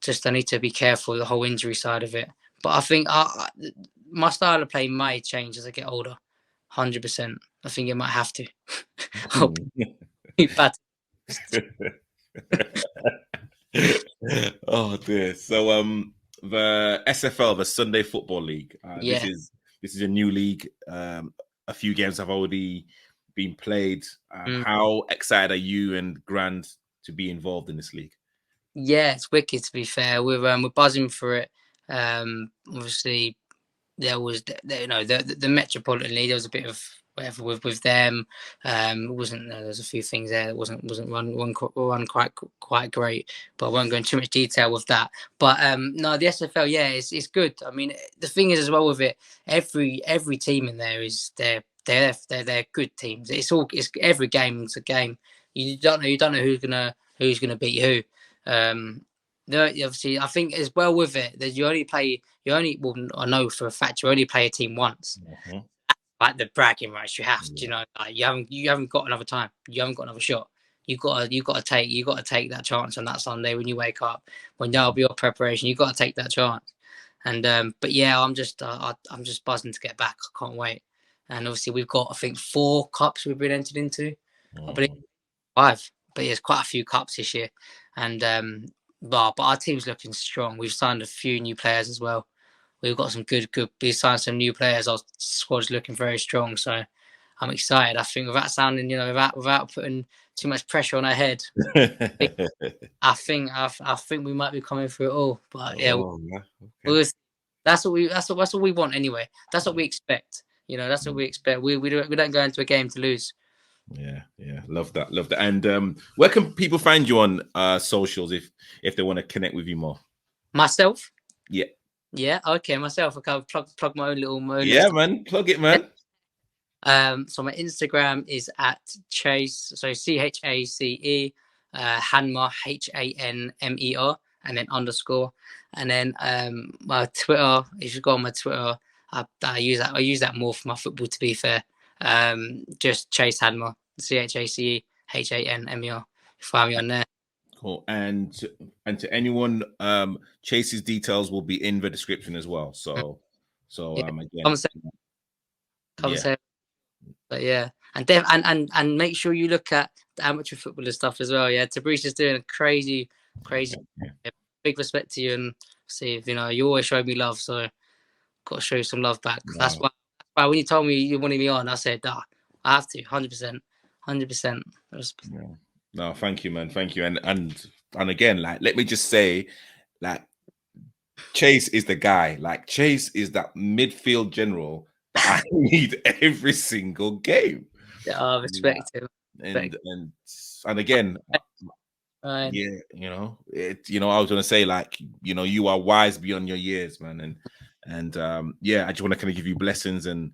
just I need to be careful the whole injury side of it. But I think my style of play might change as I get older. 100%. I think it might have to. Hope bad. Oh dear. So the SFL, the Sunday Football League. Yeah. This is a new league. A few games have already been played. How excited are you and Grand to be involved in this league? Yeah, it's wicked. To be fair, we're buzzing for it. Obviously, there was the Metropolitan League. There was a bit of whatever with them. It wasn't there was a few things there that wasn't run quite great. But I won't go into too much detail with that. But no, the SFL, yeah, it's good. I mean, the thing is as well with it, every team in there is they're good teams. It's every game is a game. You don't know who's gonna beat who. Obviously, I think as well with it that I know for a fact you only play a team once. Mm-hmm. Like the bragging rights, you have to, like you haven't got another time. You haven't got another shot. You got to take that chance on that Sunday when you wake up, when that'll be your preparation. You got to take that chance. And but yeah, I'm just buzzing to get back. I can't wait. And obviously we've got I think 4 cups we've been entered into. I believe 5, but there's quite a few cups this year. And but our team's looking strong. We've signed a few new players as well. We've got some good. We signed some new players. Our squad's looking very strong. So I'm excited. I think without sounding, without putting too much pressure on our head, I think we might be coming through it all. But yeah, okay. That's what we want anyway. That's what we expect. That's what we expect. We don't go into a game to lose. Yeah, love that. And where can people find you on socials if they want to connect with you more? Myself? Yeah, okay, myself. I can plug my own little man, plug it, man. So my Instagram is at Chace, so CHACE, Hanmer, HANMER, and then _ and then my Twitter. If you go on my Twitter, I use that more for my football. To be fair, just Chace Hanmer, CHACE, HANMER. Find me on there. Cool. And to anyone, Chace's details will be in the description as well. So again, come say. But yeah, and make sure you look at the amateur footballer stuff as well. Yeah, Tabrice is doing a crazy. Yeah. Big respect to you, and see you always show me love, so got to show you some love back. Wow. That's why when you told me you wanted me on, I said, I have to, 100%. Yeah. No, thank you, man. Thank you. And again, like, let me just say, like, Chace is the guy. Like, Chace is that midfield general that I need every single game. Yeah, I respect him. And again, yeah, I was gonna say, like, you are wise beyond your years, man. And yeah, I just want to kind of give you blessings and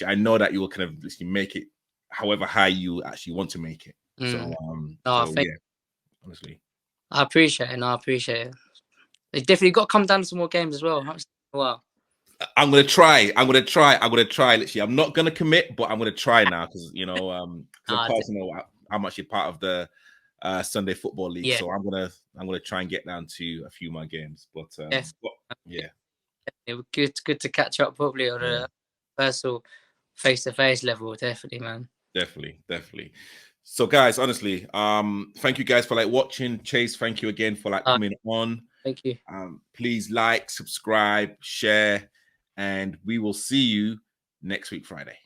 I know that you will kind of make it however high you actually want to make it. So yeah, honestly, I appreciate it. I appreciate it. It's definitely got to come down to some more games as well. Wow. I'm gonna try. Literally, I'm not gonna commit, but I'm gonna try now because of course how much you're part of the Sunday Football League. Yeah. So I'm gonna try and get down to a few more games. But yeah, it was good to catch up probably on a personal face-to-face level. Definitely, man. Definitely. So guys, honestly, thank you guys for like watching. Chace, thank you again for like coming on. Thank you. Please like, subscribe, share, and we will see you next week Friday.